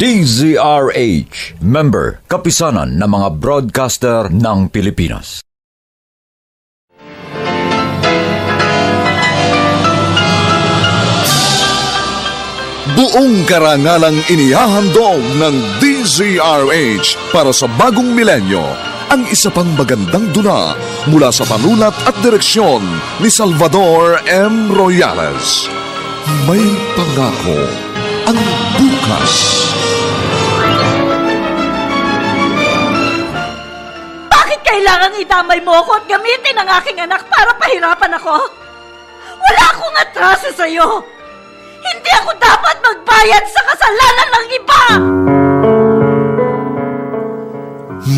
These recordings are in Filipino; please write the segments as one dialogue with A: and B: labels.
A: DZRH, member, kapisanan ng mga broadcaster ng Pilipinas.
B: Buong karangalang inihahandog ng DZRH para sa bagong milenyo ang isa pang magandang dula mula sa panulat at direksyon ni Salvador M. Royales. May pangako ang bukas.
C: Bakit kailangang idamay mo ako at gamitin ang aking anak para pahirapan ako? Wala akong atraso sa'yo! Hindi ako dapat magbayad sa kasalanan ng iba!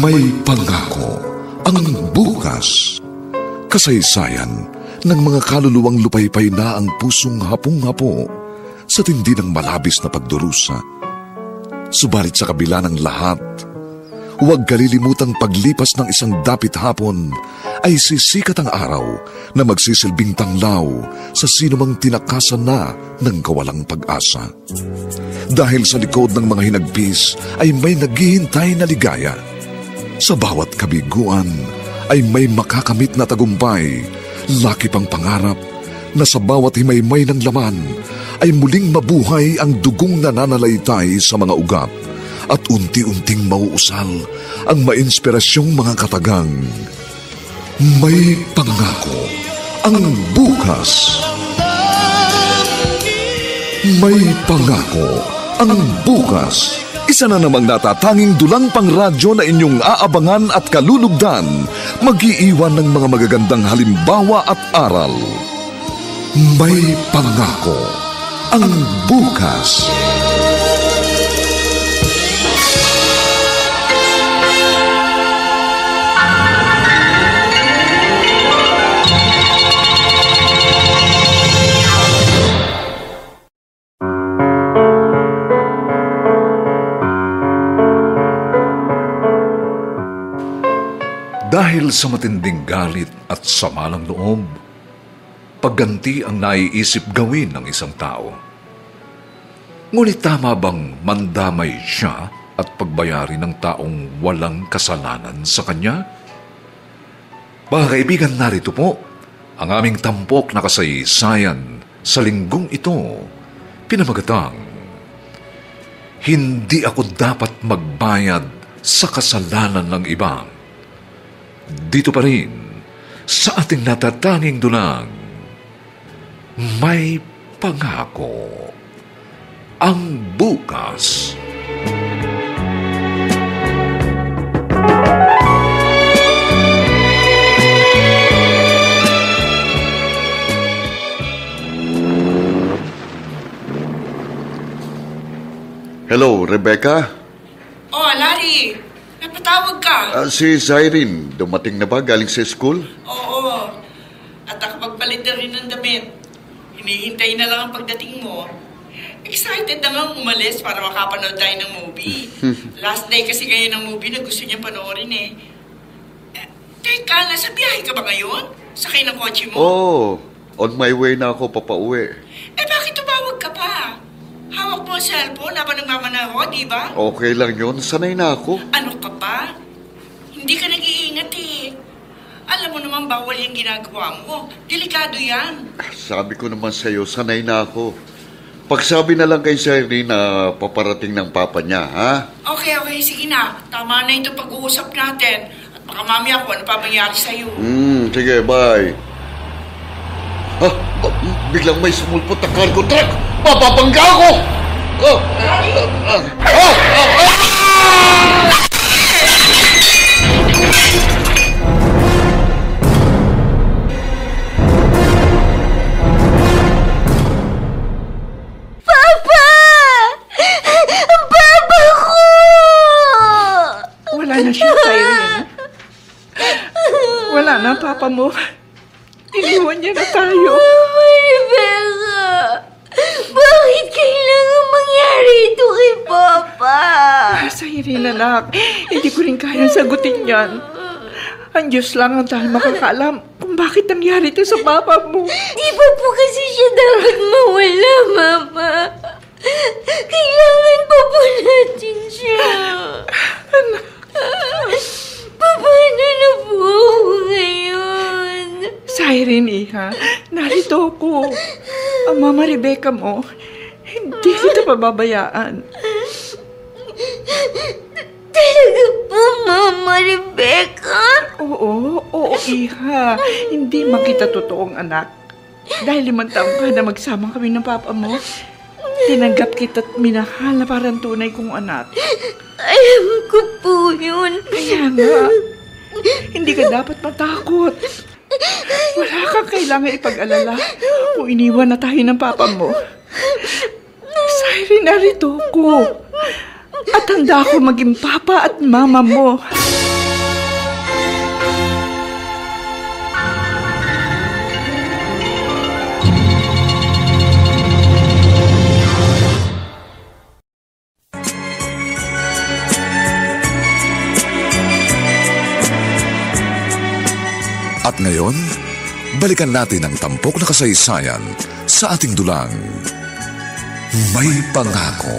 B: May pangako ang bukas. Kasaysayan ng mga kaluluwang lupaypay na ang pusong hapong-hapo sa tindi ng malabis na pagdurusa. Subalit sa kabila ng lahat, huwag kalilimutang paglipas ng isang dapit hapon ay sisikat ang araw na magsisilbing tanglaw sa sinumang tinakasan na ng kawalang pag-asa. Dahil sa likod ng mga hinagpis ay may naghihintay na ligaya. Sa bawat kabiguan ay may makakamit na tagumpay, laki pang pangarap na sa bawat himaymay ng laman ay muling mabuhay ang dugong nananalaytay sa mga ugat at unti-unting mauusal ang mainspirasyong mga katagang. May pangako ang bukas. May pangako ang bukas. Isa na namang natatanging dulang pangradyo na inyong aabangan at kalulugdan, mag-iiwan ng mga magagandang halimbawa at aral. May pangako ang bukas. Dahil sa matinding galit at sama ng loob, pagganti ang naiisip gawin ng isang tao. Ngunit tama bang mandamay siya at pagbayari ng taong walang kasalanan sa kanya? Mga kaibigan, narito po ang aming tampok na kasaysayan sa linggong ito, pinamagatang Hindi Ako Dapat Magbayad sa Kasalanan ng Iba. Dito pa rin sa ating natatanging dunang May Pangako ang bukas.
D: Hello, Rebecca?
E: Oh, Larry. Napatawag ka.
D: Si Zyrene, dumating na ba galing sa school?
E: Oo. At nakapagpalit na rin ng damit. Hinihintay na lang ang pagdating mo. Excited na nga umalis para makapanood tayo ng movie. Last day kasi ngayon ng movie na gusto niya panoorin eh. Teka, nasa biyahe ka ba ngayon? Sakay ng kotse mo?
D: Oo. On my way na ako papauwi.
E: Bakit tumawag ka pa? Hawak mo ang cellphone habang nagmamanaho, di ba?
D: Okay lang yun. Sanay na ako.
E: Ano ka ba? Hindi ka nag-iingat eh. Alam mo naman bawal yung ginagawa mo. Delikado yan.
D: Sabi ko naman sa'yo, sanay na ako. Pagsabi na lang kay Zyrene na paparating ng papa niya, ha?
E: Okay, sige na. Tama na ito pag-uusap natin. At baka mamaya ako ano pa mangyari sa'yo.
D: Sige, bye. Biglang may sumulpot na cargo truck. Mapapangga ako!
C: Papa! Papa ko!
E: Wala na siya, Zyrene. Wala na, papa mo. Iniwan niya na tayo.
C: Mama, Rebecca! Bakit kailangan mangyari ito kay Papa?
E: Zyrene, anak. Hindi ko rin kayang sagutin yan. Ang Diyos lang ang dahil makakaalam kung bakit nangyari ito sa papa mo.
C: Di ba po kasi siya dapat mawala, Mama?
E: Ang Mama Rebecca mo, hindi kita pababayaan.
C: Talaga po, Mama Rebecca?
E: Oo, Iha. Hindi man kita totoong anak. Dahil 5 taon ka na magsama kami ng papa mo, tinanggap kita at minahal na parang tunay kong anak.
C: Alam ko po yun.
E: Kaya nga, hindi ka dapat matakot. Wala kang kailangan ipag-alala kung iniwan na tayo ng papa mo. Siren, narito ko. At handa ako maging papa at mama mo.
B: At ngayon, balikan natin ang tampok na kasaysayan sa ating dulang. May pangako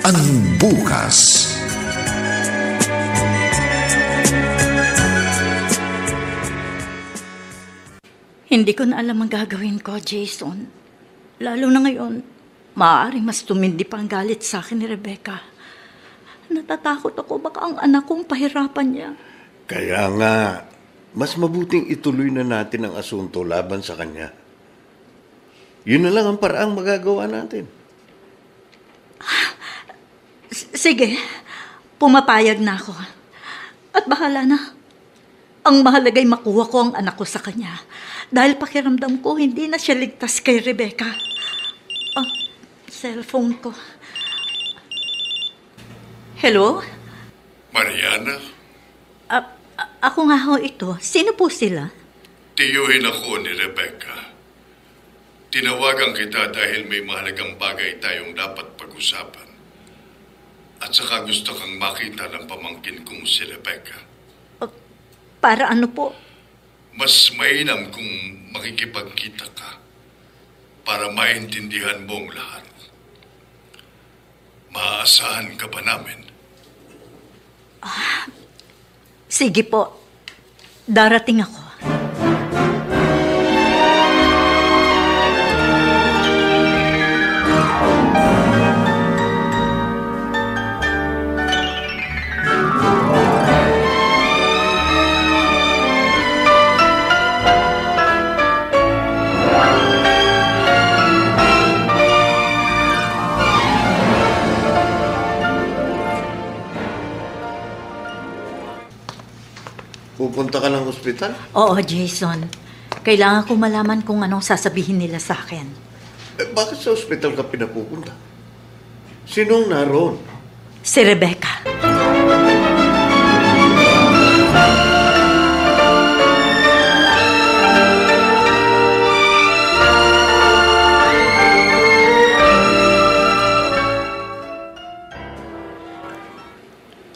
B: ang bukas.
C: Hindi ko na alam ang gagawin ko, Jason. Lalo na ngayon, maaaring mas tumindi pa ang galit sa akin ni Rebecca. Natatakot ako baka ang anak kong pahirapan niya.
F: Kaya nga, mas mabuting ituloy na natin ang asunto laban sa kanya. Yun na lang ang paraang magagawa natin.
C: Sige, pumapayag na ako. At bahala na. Ang mahalaga'y makuha ko ang anak ko sa kanya. Dahil pakiramdam ko, hindi na siya ligtas kay Rebecca. Cellphone ko. Hello?
G: Mariana?
C: Ako nga ho ito. Sino po sila?
G: Tiyuhin ako ni Rebecca. Tinawagan kita dahil may mahalagang bagay tayong dapat pag-usapan. At saka gusto kang makita ng pamangkin kong si Rebecca.
C: Para ano po?
G: Mas mainam kung makikipagkita ka para maintindihan mo ang lahat. Maaasahan ka ba namin?
C: Sige po. Darating ako.
F: Pupunta ka ng ospital?
C: Oo, Jason. Kailangan ko malaman kung anong sasabihin nila sa akin.
F: Bakit sa ospital ka pinapupunta? Sinong naroon?
C: Si Rebecca.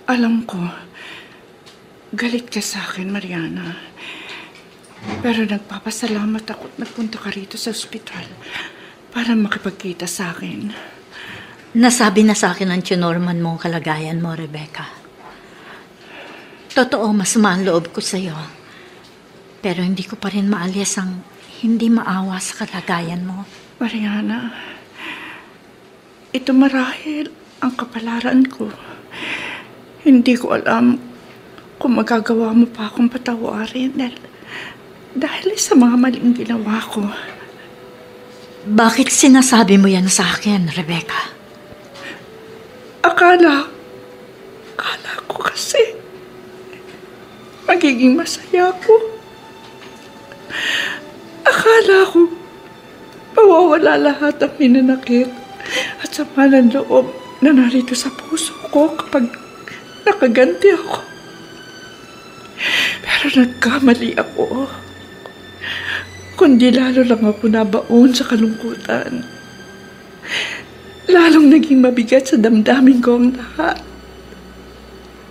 E: Alam ko, galit ka sa akin, Mariana. Pero nagpapasalamat ako at nagpunta ka rito sa ospital para makipagkita sa akin.
C: Nasabi na sa akin ng Norman mo ang kalagayan mo, Rebecca. Totoo, masama ang loob ko sa'yo. Pero hindi ko pa rin maalis ang hindi maawa sa kalagayan mo.
E: Mariana, ito marahil ang kapalaran ko. Hindi ko alam kung magagawa mo pa akong patawarin dahil sa mga maling ginawa ko.
C: Bakit sinasabi mo yan sa akin, Rebecca?
E: Akala ko kasi magiging masaya ko. Akala ko mawawala lahat ang minanakit at sama ng loob na narito sa puso ko kapag nakaganti ako. Pero nagkamali ako. Kundi lalo lang ako nabaon sa kalungkutan. Lalong naging mabigat sa damdamin ko ang lahat.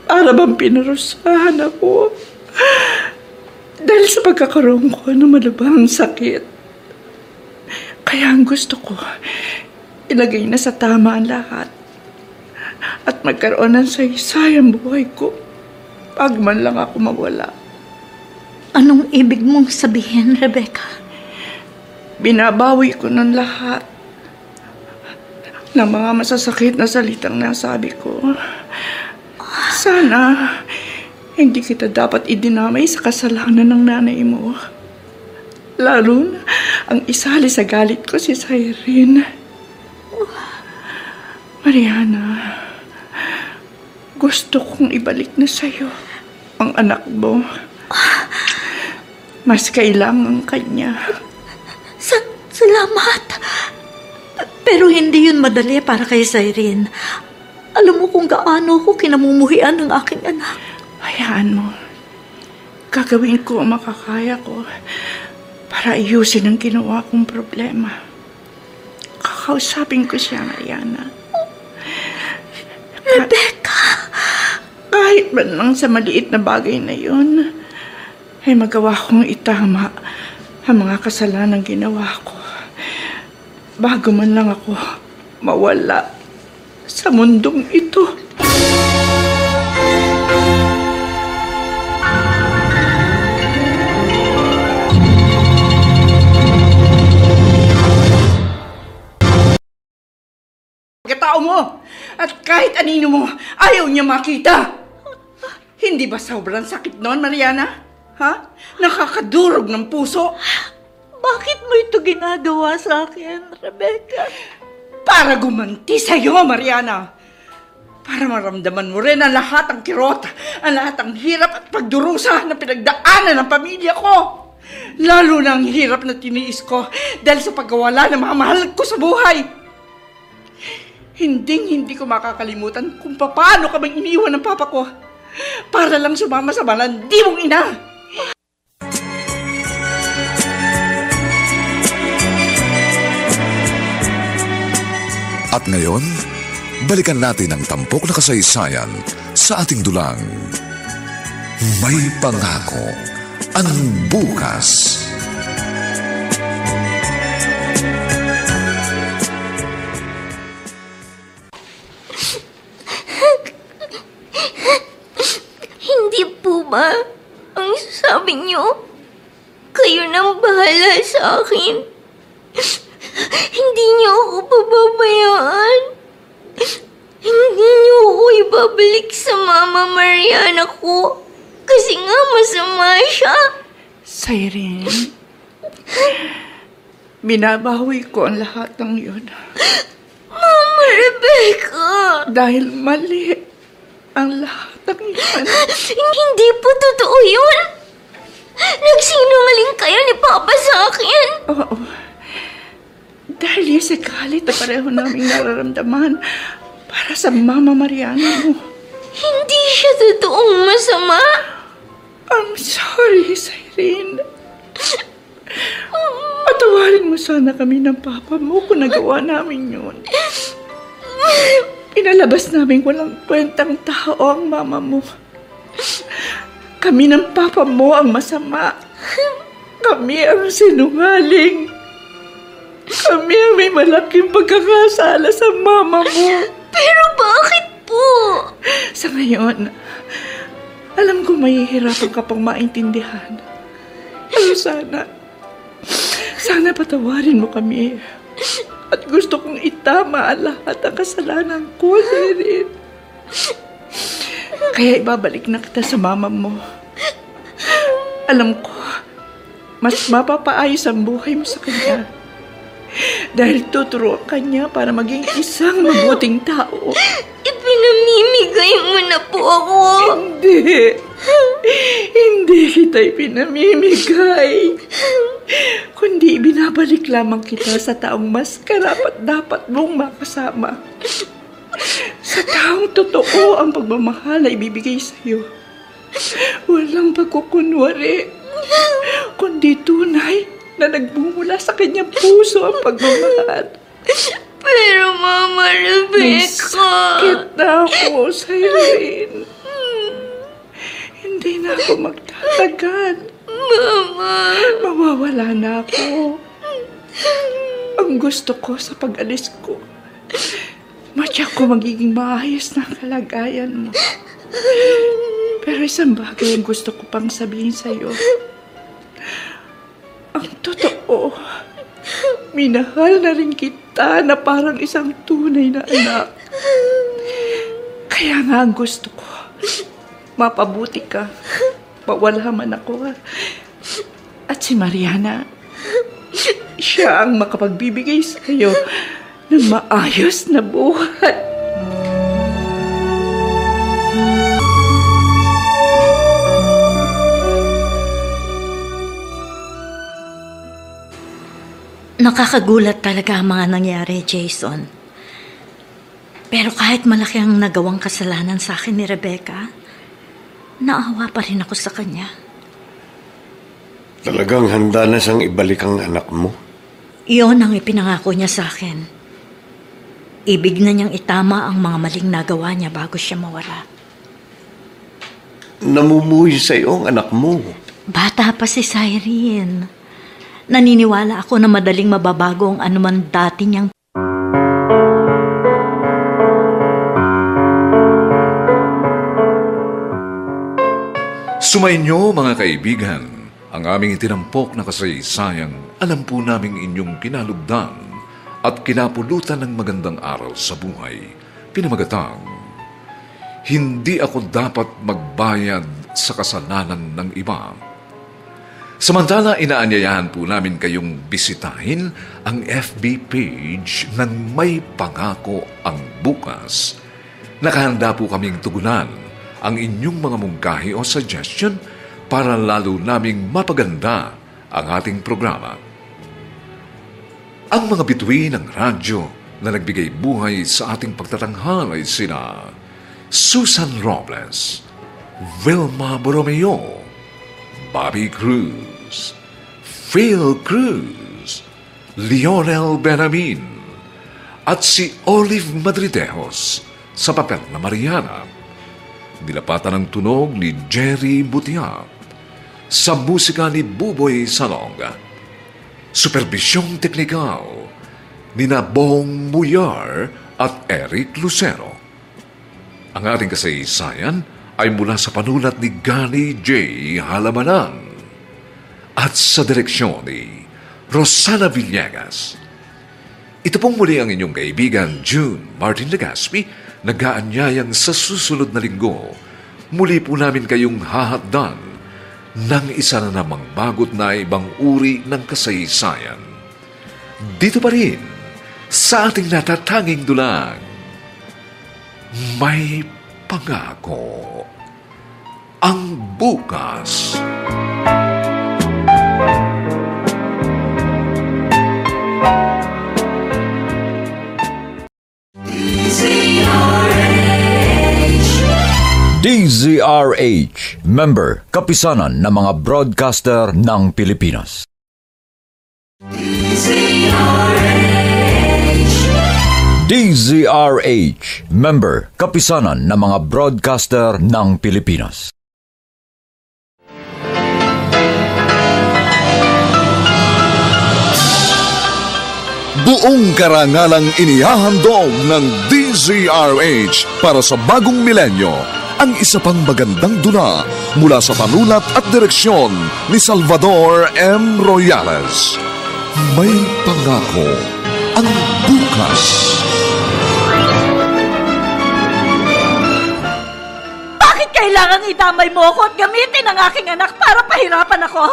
E: Para bang pinarusahan ako. Dahil sa pagkakaroon ko ng malubhang sakit. Kaya ang gusto ko, ilagay na sa tama ang lahat. At magkaroon ng saysay ang buhay ko. Pag man lang ako mawala.
C: Anong ibig mong sabihin, Rebecca?
E: Binabawi ko ng lahat ng mga masasakit na salitang nasabi ko. Sana hindi kita dapat idinamay sa kasalanan ng nanay mo. Lalo na ang isali sa galit ko si Cyrene. Mariana, gusto kong ibalik na sa'yo ang anak mo. Mas kailangan kanya.
C: Salamat. Pero hindi yun madali para kay Cyrene. Alam mo kung gaano ko kinamumuhian ng aking anak.
E: Hayaan mo. Gagawin ko ang makakaya ko para ayusin ang ginawa kong problema. Kakausapin ko siya, Mariana.
C: Rebecca!
E: Kahit man lang sa maliit na bagay na yun, ay magawa kong itama ang mga kasalanang ginawa ko. Bago man lang ako mawala sa mundong ito. Pagkatao mo at kahit anino mo, ayaw niya makita. Hindi ba sobrang sakit noon, Mariana? Ha? Nakakadurog ng puso.
C: Bakit mo ito ginagawa sa akin, Rebecca?
E: Para gumanti sa'yo, Mariana. Para maramdaman mo rin ang lahat ng kirot, ang lahat ng hirap at pagdurusa na pinagdaanan ng pamilya ko. Lalo na ang hirap na tiniis ko dahil sa pagkawala ng mga mahal ko sa buhay. Hindi ko makakalimutan kung paano ka bang iniwan ng papa ko para lang sumama sa malandi mong ina.
B: At ngayon, balikan natin ang tampok na kasaysayan sa ating dulang. May pangako ang bukas.
H: Hindi po ba ang sabi niyo? Kayo nang bahala sa akin. Hindi niyo ako pababayaan. Hindi niyo ako ibabalik sa Mama Mariana ko. Kasi nga masama siya.
E: Cyrene, binabawi ko ang lahat ng yun.
H: Mama Rebecca!
E: Dahil mali ang lahat ng yun.
H: Hindi po totoo yun. Nagsinungaling kayo ni Papa sa akin.
E: Oo. Dahil yung sa galit na pareho naming nararamdaman para sa Mama Mariana mo.
H: Hindi siya totoong masama.
E: I'm sorry, Cyrene. Patawarin mo sana kami ng Papa mo kung nagawa namin yun. Pinalabas namin walang kwentang tao ang Mama mo. Kami ng Papa mo ang masama. Kami ang sinungaling. Kami ang may malaking pagkakasala sa Mama mo.
H: Pero bakit po?
E: Sa ngayon, alam ko mahihirapan ka pang maintindihan. Pero sana patawarin mo kami. At gusto kong itama ang lahat ng kasalanan ko, Cyrene. Kaya ibabalik na kita sa Mama mo. Alam ko, mas mapapaayos ang buhay mo sa kanya. Dahil tuturuan ka niya para maging isang mabuting tao.
H: Ipinamimigay mo na po ako.
E: Hindi kita ipinamimigay. Kundi binabalik lamang kita sa taong mas karapat-dapat mong makasama. Sa taong totoo ang pagmamahal ay ibibigay sa'yo. Walang pagkukunwari, kundi tunay na nagbumula sa kanyang puso ang pagmamahal.
H: Pero Mama Rebecca,
E: sakit na ako, Cyrene. Hindi na ako magtatagal.
H: Mama,
E: mawawala na ako. Ang gusto ko sa pag-alis ko, matyak ko magiging maayos na kalagayan mo. Pero isang bagay ang gusto ko pang sabihin sa'yo. Ang totoo, minahal na rin kita na parang isang tunay na anak. Kaya nga ang gusto ko, mapabuti ka, mawala man ako. At si Mariana, siya ang makapagbibigay sa iyo ng maayos na buhay.
C: Nakakagulat talaga ang mga nangyari, Jason. Pero kahit malaki ang nagawang kasalanan sa akin ni Rebecca, naawa pa rin ako sa kanya.
F: Talagang handa na siyang ibalik ang anak mo?
C: Iyon ang ipinangako niya sa akin. Ibig na niyang itama ang mga maling nagawa niya bago siya mawala.
F: Namumuhi sa iyo ang anak mo.
C: Bata pa si Cyrene. Naniniwala ako na madaling mababago ang anuman dati niyang
B: Sumainyo mga kaibigan, ang aming itinampok na kasaysayan, alam po naming inyong kinalugdan at kinapulutan ng magandang aral sa buhay. Pinamagatang, hindi ako dapat magbayad sa kasalanan ng iba. Samantala, inaanyayahan po namin kayong bisitahin ang FB page ng May Pangako ang Bukas. Nakahanda po kaming tugunan ang inyong mga mungkahi o suggestion para lalo naming mapaganda ang ating programa. Ang mga bituin ng radyo na nagbigay buhay sa ating pagtatanghal ay sina Susan Robles, Vilma Borromeo, Bobby Cruz, Phil Cruz, Lionel Benamin, at si Olive Madridejos sa papel na Mariana. Dilapatan ng tunog ni Jerry Butiak, sa musika ni Buboy Salonga. Supervisyong teknikal ni Bong Muyar at Eric Lucero. Ang ating kasaysayan ay mula sa panulat ni Gani J. Halamanan at sa direksyon ni Rosana Villegas. Ito pong muli ang inyong kaibigan June Martin Legaspi, nag-aanyayang sa susunod na linggo. Muli po namin kayong hahatdan ng isa na namang bagot na ibang uri ng kasaysayan. Dito pa rin sa ating natatanging dulang, May Pangako ang Bukas.
A: DZRH, member, kapisanan ng mga broadcaster ng Pilipinas. DZRH, member, kapisanan ng mga broadcaster ng Pilipinas.
B: Buong karangalang inihahandog ng DZRH para sa bagong milenyo ang isa pang magandang dula mula sa panulat at direksyon ni Salvador M. Royales. May Pangako ang Bukas.
C: Bakit kailangang idamay mo ako at gamitin ang aking anak para pahirapan ako?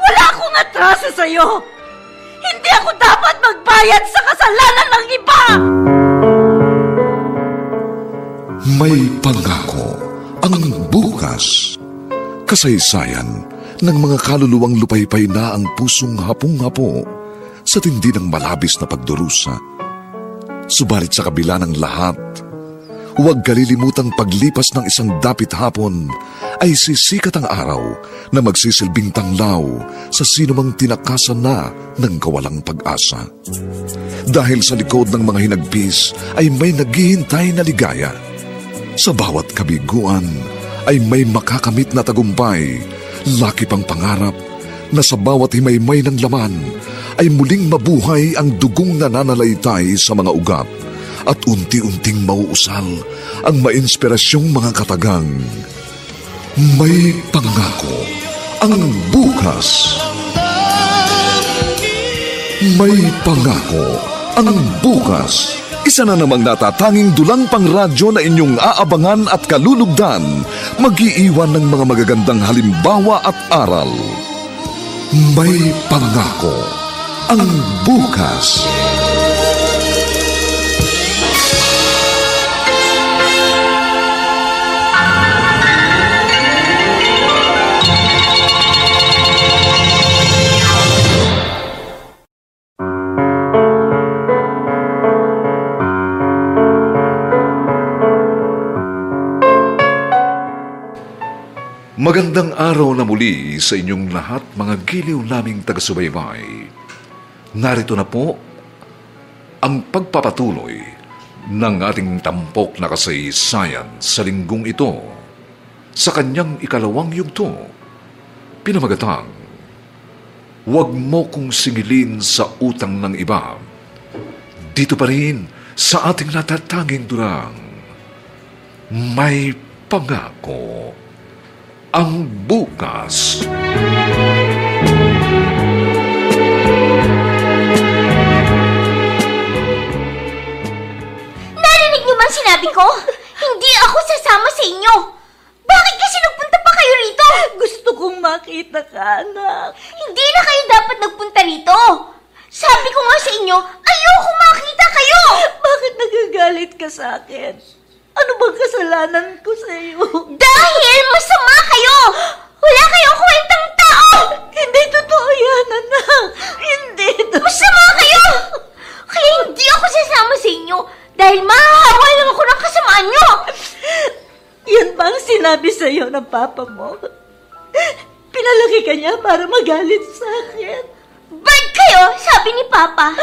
C: Wala akong atraso sa'yo! Hindi ako dapat magbayad sa kasalanan ng iba!
B: May Pangako ang Bukas. Kasaysayan ng mga kaluluwang lupaypay na ang pusong hapong-hapo sa tindi ng malabis na pagdurusa. Subalit sa kabila ng lahat, huwag kalilimutang paglipas ng isang dapit hapon ay sisikat ang araw na magsisilbing tanglaw sa sinumang tinakasan na ng kawalang pag-asa. Dahil sa likod ng mga hinagpis ay may naghihintay na ligaya. Sa bawat kabiguan ay may makakamit na tagumpay, laki pang pangarap na sa bawat himaymay ng laman ay muling mabuhay ang dugong nananalaytay sa mga ugat at unti-unting mauusal ang mainspirasyong mga katagang. May Pangako ang Bukas. May pangako ang bukas. Isa na namang natatanging dulang pangradyo na inyong aabangan at kalulugdan. Mag-iiwan ng mga magagandang halimbawa at aral. May pangako ang bukas. Magandang araw na muli sa inyong lahat, mga giliw naming taga-subaybay. Narito na po ang pagpapatuloy ng ating tampok na kasaysayan sa linggong ito sa kanyang ikalawang yugto, pinamagatang, "Huwag mo kong singilin sa utang ng iba." Dito pa rin sa ating natatanging durang, may pangako ang bukas.
H: Narinig niyo ba sinabi ko? Hindi ako sasama sa inyo. Bakit kasi nagpunta pa kayo rito?
C: Gusto kong makita ka, anak.
H: Hindi na kayo dapat nagpunta rito. Sabi ko nga sa inyo, ayoko makita kayo.
C: Bakit nagagalit ka sa akin? Ano bang kasalanan ko sa iyo?
H: Dahil masama kayo. Wala kayong kwentang tao.
C: Hindi totoo yan, anak. Hindi totoo.
H: Masama kayo. Kaya hindi ako sasama sa inyo dahil mahahawa lang ako ng kasamaan nyo.
C: Yan ba ang sinabi sa iyo ng papa mo? Pinalaki ka niya para magalit sa akin.
H: Bad kayo, sabi ni Papa.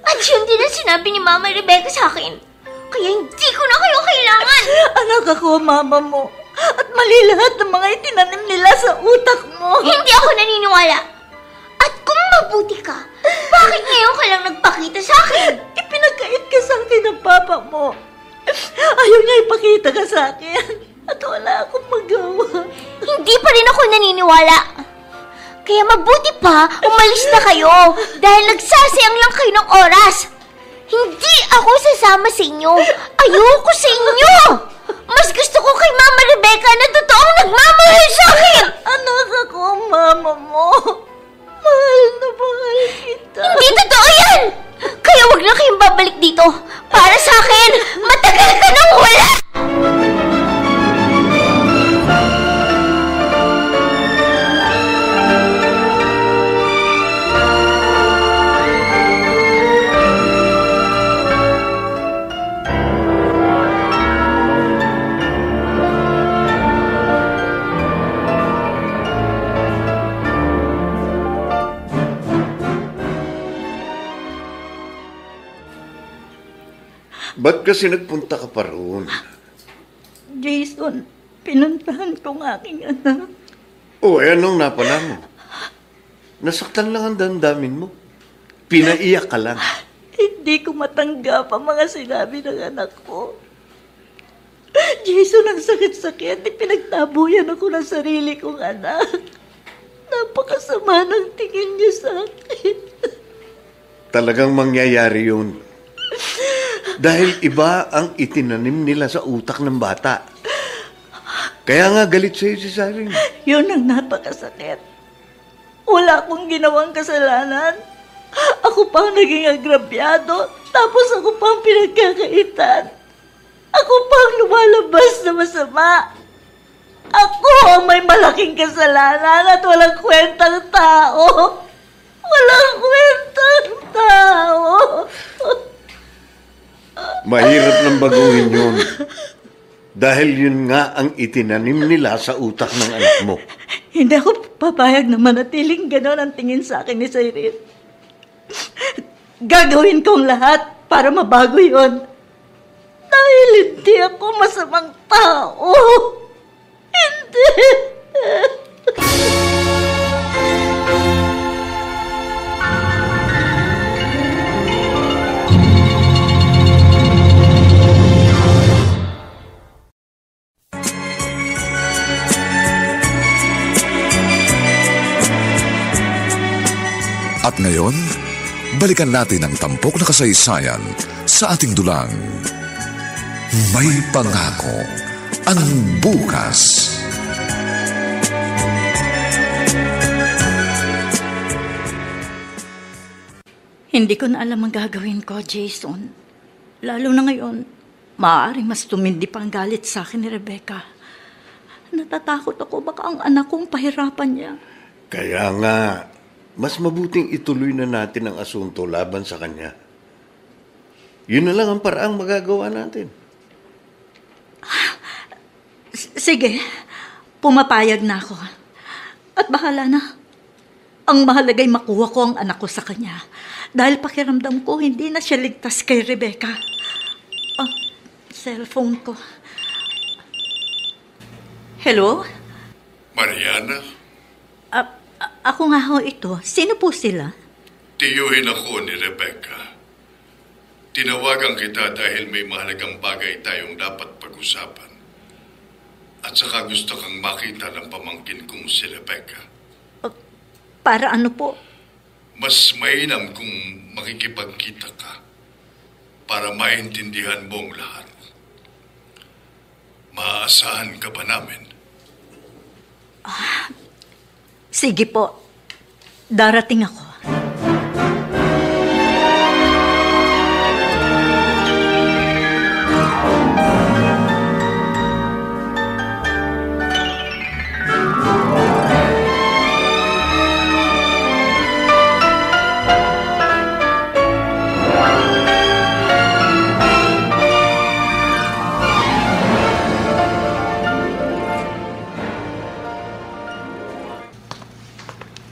H: At yun din ang sinabi ni Mama Rebecca sa akin. Kaya hindi ko na kayo kailangan.
C: Anak, ako ang mama mo. At mali lahat ng mga itinanim nila sa utak mo.
H: Hindi ako naniniwala. At kung mabuti ka, bakit ngayon ka lang nagpakita sa akin?
C: Ipinagkait ka sa akin ng papa mo. Ayaw niya ipakita ka sa akin. At wala akong magawa.
H: Hindi pa rin ako naniniwala. Kaya mabuti pa, umalis na kayo. Dahil nagsasayang lang kayo ng oras. Hindi ako sasama sa inyo. Ayoko sa inyo. Mas gusto ko kay Mama Rebecca na totoong nagmamahal sa akin.
C: Anak, ako ang mama mo. Mahal na mahal kita.
H: Hindi totoo yan. Kaya wag na kayong babalik dito. Para sa akin, matagal ka nang wala.
F: Ba't kasi nagpunta ka pa roon?
C: Jason, pinuntahan ko ang aking anak.
F: O, anong napala mo? Nasaktan lang ang damdamin mo. Pinaiyak ka lang.
C: Hindi ko matanggap ang mga sinabi ng anak ko. Jason, ang sakit-sakit. Pinagtabuyan ako ng sarili kong anak. Napakasama ng tingin niya sa akin.
F: Talagang mangyayari yun. Dahil iba ang itinanim nila sa utak ng bata. Kaya nga galit sa'yo si Saring.
C: Yun ang napakasakit. Wala akong ginawang kasalanan. Ako pang naging agrabyado, tapos ako pang pinagkakaitan. Ako pang lumalabas na masama. Ako ang may malaking kasalanan at walang kwentang tao. Walang kwentang tao.
F: Mahirap nang baguhin yun. Dahil yun nga ang itinanim nila sa utak ng anak mo.
C: Hindi ako papayag na manatiling gano'n ang tingin sa akin ni Cyril. Gagawin kong lahat para mabago yun. Dahil hindi ako masamang tao. Hindi.
B: At ngayon, balikan natin ang tampok na kasaysayan sa ating dulang. May pangako ang bukas.
C: Hindi ko na alam ang gagawin ko, Jason. Lalo na ngayon, maaaring mas tumindi pa ang galit sa akin ni Rebecca. Natatakot ako baka ang anak kong pahirapan niya.
F: Kaya nga, mas mabuting ituloy na natin ang asunto laban sa kanya. Yun na lang ang paraang magagawa natin.
C: Sige, pumapayag na ako. At bahala na. Ang mahalaga'y makuha ko ang anak ko sa kanya. Dahil pakiramdam ko, hindi na siya ligtas kay Rebecca. Cellphone ko. Hello?
G: Mariana,
C: Ako nga ho ito. Sino po sila?
G: tiyuhin ako ni Rebecca. Tinawagan kita dahil may mahalagang bagay tayong dapat pag-usapan. At saka gusto kang makita ng pamangkin kong si Rebecca.
C: Para ano po?
G: Mas mainam kung makikipagkita ka para maintindihan mo ang lahat. Maaasahan ka ba namin?
C: Sige po. Darating ako.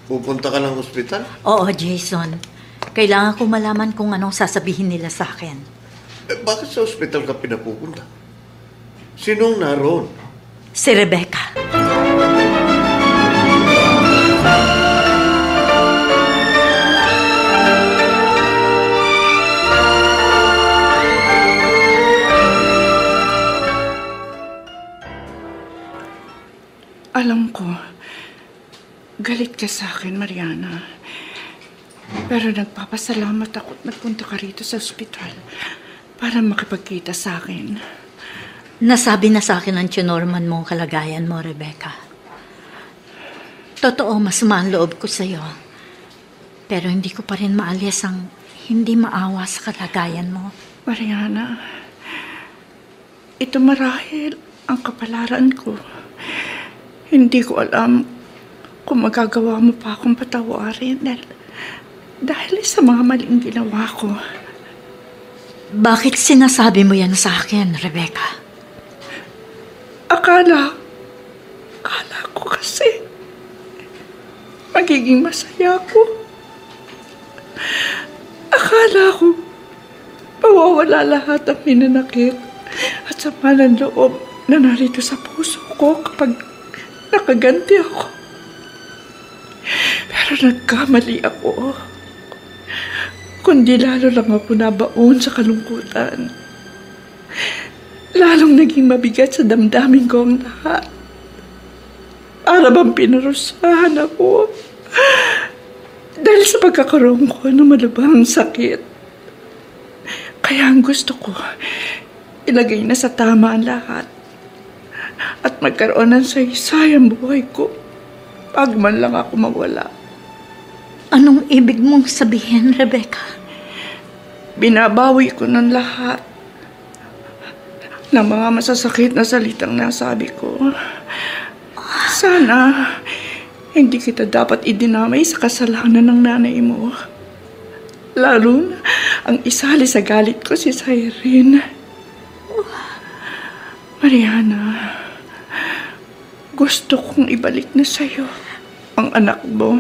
F: Pupunta ka ng ospital?
C: Oo, Jason. Kailangan ko malaman kung anong sasabihin nila sa akin.
F: Bakit sa ospital ka pinapupunta? Sinong naroon?
C: Si Rebecca.
E: Alam ko, galit ka sa akin, Mariana. Pero nagpapasalamat ako at nagpunta ka rito sa ospital para makipagkita sa akin.
C: Nasabi na sa akin ang tinorman mong kalagayan mo, Rebecca. Totoo, masama ang loob ko sa'yo. Pero hindi ko pa rin maalis ang hindi maawa sa kalagayan mo.
E: Mariana, ito marahil ang kapalaran ko. Hindi ko alam kung magagawa mo pa akong patawarin dahil sa mga maling ginawa ko.
C: Bakit sinasabi mo yan sa akin, Rebecca?
E: Akala ko kasi magiging masaya ako. Akala ko mawawala lahat ang minanakit at sama ng loob na narito sa puso ko kapag nakaganti ako. Pero nagkamali ako. Kundi lalo lang ako nabaon sa kalungkutan. Lalong naging mabigat sa damdamin ko ang lahat. Para bang pinarusahan ako. Dahil sa pagkakaroon ko ng malubhang sakit. Kaya ang gusto ko, ilagay na sa tama ang lahat. At magkaroon ng saysayang buhay ko. Pag man lang ako mawala.
C: Anong ibig mong sabihin, Rebecca?
E: Binabawi ko ng lahat ng mga masasakit na salitang nasabi ko. Sana hindi kita dapat idinamay sa kasalanan ng nanay mo. Lalo na ang isali sa galit ko si Cyrene. Mariana, gusto kong ibalik na sa'yo ang anak mo.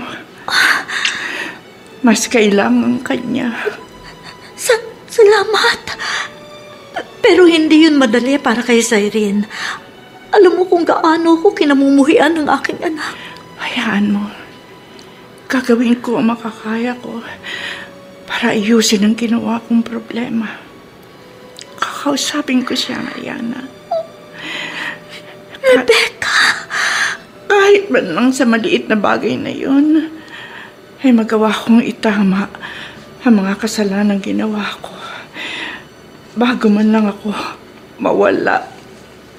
E: Mas kailangan kanya.
C: Salamat. Pero hindi yun madali para kay Cyrene. Alam mo kung gaano ko kinamumuhian ng aking anak.
E: Hayaan mo. Gagawin ko ang makakaya ko para ayusin ang ginawa kong problema. Kakausapin ko siya, Mariana.
C: Rebecca!
E: Kahit man lang sa maliit na bagay na yun, ay magawa kong itama ang mga kasalanang ginawa ko bago man lang ako mawala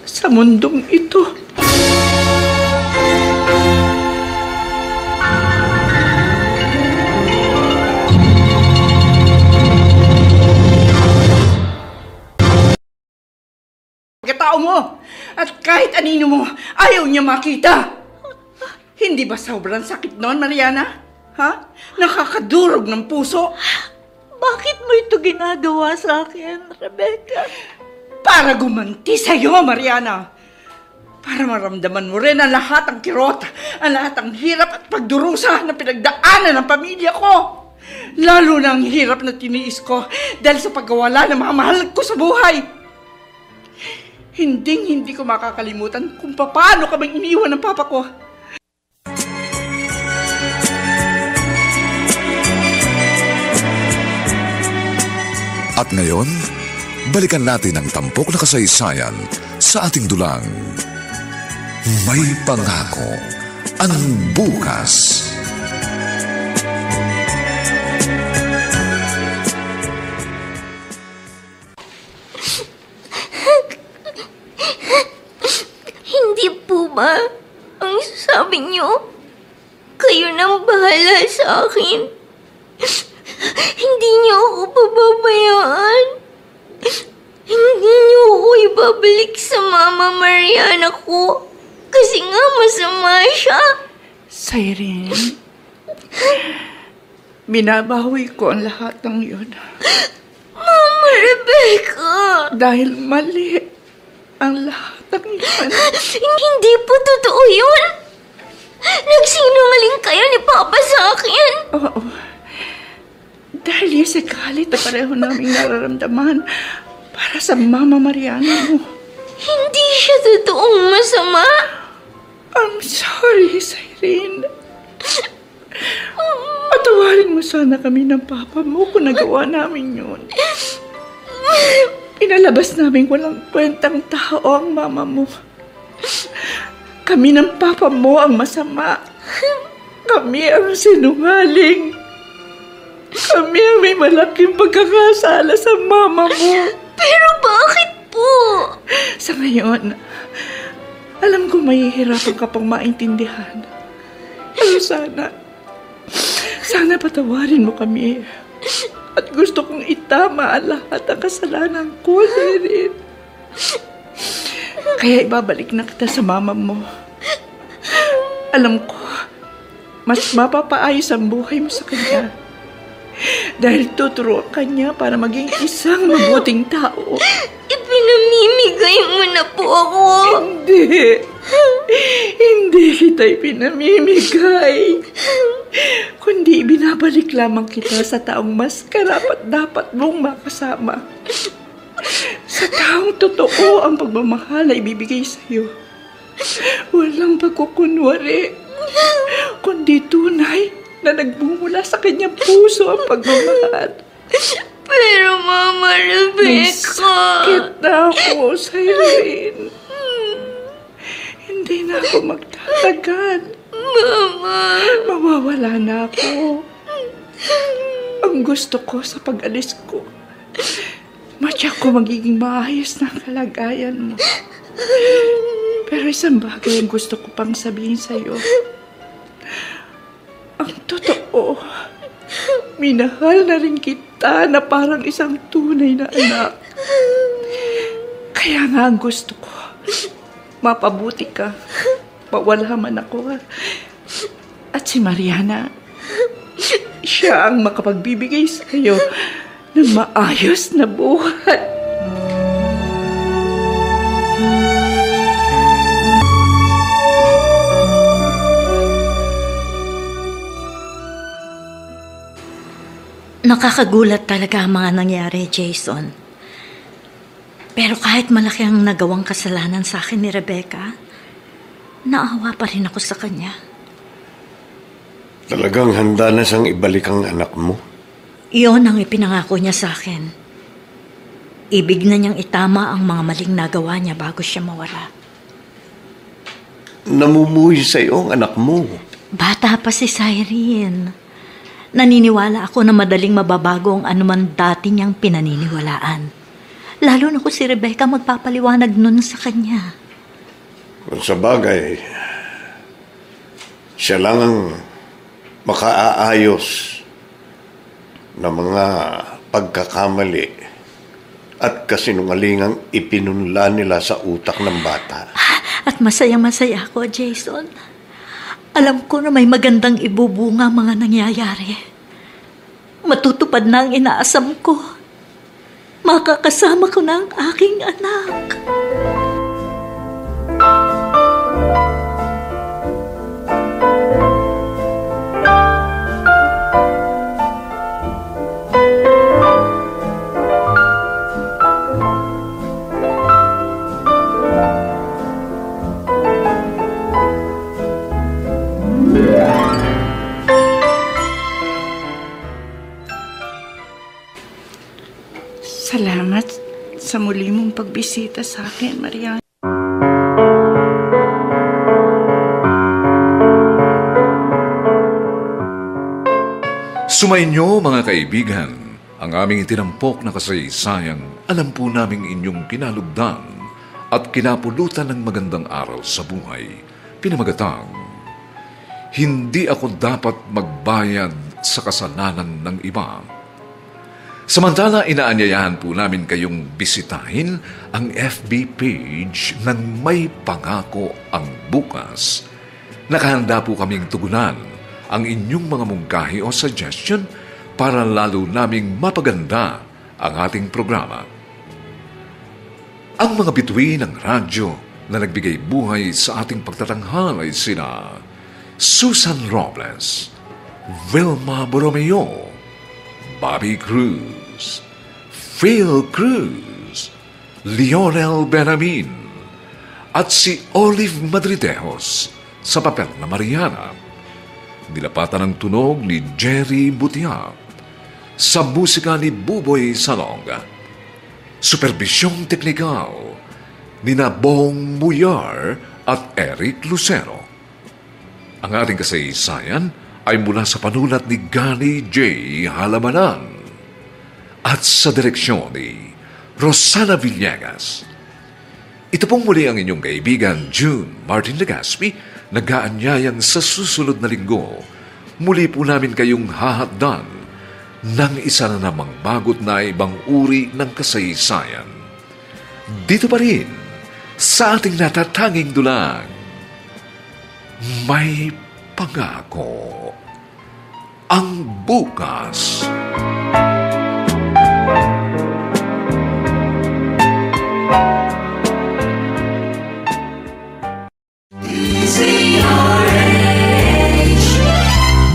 E: sa mundong ito. Pagkatao mo at kahit anino mo, ayaw niya makita. Hindi ba sobrang sakit noon, Mariana? Ha? Nakakadurog ng puso.
C: Bakit mo ito ginagawa sa akin, Rebecca?
E: Para gumanti sa'yo, Mariana. Para maramdaman mo rin ang lahat ng kirot, ang lahat ng hirap at pagdurusa na pinagdaanan ng pamilya ko. Lalo na ang hirap na tiniis ko dahil sa pagkawala ng mga mahal ko sa buhay. Hindi ko makakalimutan kung paano kaming iniwan ng papa ko.
B: At ngayon, balikan natin ang tampok na kasaysayan sa ating dulang. May pangako ang bukas.
H: Hindi po ba ang sabi niyo? Kayo nang bahala sa akin. Hindi niyo ako pababayaan. Hindi niyo ako ibabalik sa Mama Mariana ko. Kasi nga masama siya.
E: Irene, binabawi ko ang lahat ng yun.
H: Mama Rebecca!
E: Dahil mali ang lahat ng yun.
H: Hindi po totoo yun. Nagsinungaling kayo ni Papa sa akin.
E: Oo. Dahil yung sa galit na pareho naming nararamdaman para sa Mama Mariana mo.
H: Hindi siya totoong masama.
E: I'm sorry, Irene. Patawarin mo sana kami ng Papa mo kung nagawa namin yun. Pinalabas namin walang kwentang tao ang Mama mo. Kami ng Papa mo ang masama. Kami ang sinungaling. Kami ang may malaking pagkakasala sa Mama mo.
H: Pero bakit po?
E: Sa ngayon, alam ko mahihirapan ka pang maintindihan. Pero sana patawarin mo kami. At gusto kong itama ang lahat ng kasalanan ko, Irene. Kaya ibabalik na kita sa Mama mo. Alam ko, mas mapapaayos ang buhay mo sa kanya. Dahil tuturuan ka niya para maging isang mabuting tao.
H: Ipinamimigay mo na po ako.
E: Hindi kita ipinamimigay. Kundi binabalik lamang kita sa taong mas karapat-dapat mong makasama. Sa taong totoo ang pagmamahal ay ibibigay sa'yo. Walang pagkukunwari, kundi tunay na nagbumula sa kanyang puso ang pagmamahal.
H: Pero Mama Rebecca,
E: sakit na ako, Irene. Hindi na ako magtatagal.
H: Mama,
E: mawawala na ako. Ang gusto ko sa pag-alis ko, matyak ko magiging maayos na kalagayan mo. Pero isang bagay ang gusto ko pang sabihin sa'yo. Ang totoo, minahal na rin kita na parang isang tunay na anak. Kaya nga ang gusto ko, mapabuti ka, mawala man ako. At si Mariana, siya ang makapagbibigay sa iyo ng maayos na buhay.
C: Nakakagulat talaga ang mga nangyari, Jason. Pero kahit malaki ang nagawang kasalanan sa akin ni Rebecca, naawa pa rin ako sa kanya.
F: Talagang handa na siyang ibalik ang anak mo?
C: Iyon ang ipinangako niya sa akin. Ibig na niyang itama ang mga maling nagawa niya bago siya mawala.
F: Namumuhi sa iyo ang anak mo.
C: Bata pa si Irene. Naniniwala ako na madaling mababago ang anuman dati niyang pinaniniwalaan. Lalo na kung si Rebecca magpapaliwanag nun sa kanya.
F: Kung sa bagay, siya lang ang makaaayos ng mga pagkakamali at kasinungalingang ipinunla nila sa utak ng bata.
C: At masaya-masaya ako, Jason. Alam ko na may magandang ibubunga mga nangyayari. Matutupad na ang inaasam ko. Makakasama ko na ang aking anak.
E: Salamat sa muli mong pagbisita sa akin, Mariana.
B: Sumainyo mga kaibigan, ang aming itinampok na kasaysayan, alam po naming inyong kinalugdan at kinapulutan ng magandang araw sa buhay. Pinamagatang, hindi ako dapat magbayad sa kasalanan ng iba. Samantala, inaanyayahan po namin kayong bisitahin ang FB page ng May Pangako ang Bukas. Nakahanda po kaming tugunan ang inyong mga mungkahi o suggestion para lalo naming mapaganda ang ating programa. Ang mga bituin ng radyo na nagbigay buhay sa ating pagtatanghal ay sina Susan Robles, Vilma Borromeo, Bobby Cruz, Phil Cruz, Lionel Benamin, at si Olive Madridejos sa papel na Mariana. Nilapatan ng tunog ni Jerry Butiak, sa musika ni Buboy Salonga. Supervisyong teknikal ni Bong Muyar at Eric Lucero. Ang ating kasaysayan ay mula sa panulat ni Gani J. Halamanan at sa direksyon ni Rosana Villegas. Ito pong muli ang inyong kaibigan June Martin Legaspi, nag-aanyayang sa susunod na linggo. Muli po namin kayong hahatdan ng isa na namang bagot na ibang uri ng kasaysayan. Dito pa rin sa ating natatanging dulang, May Pangako ang Bukas.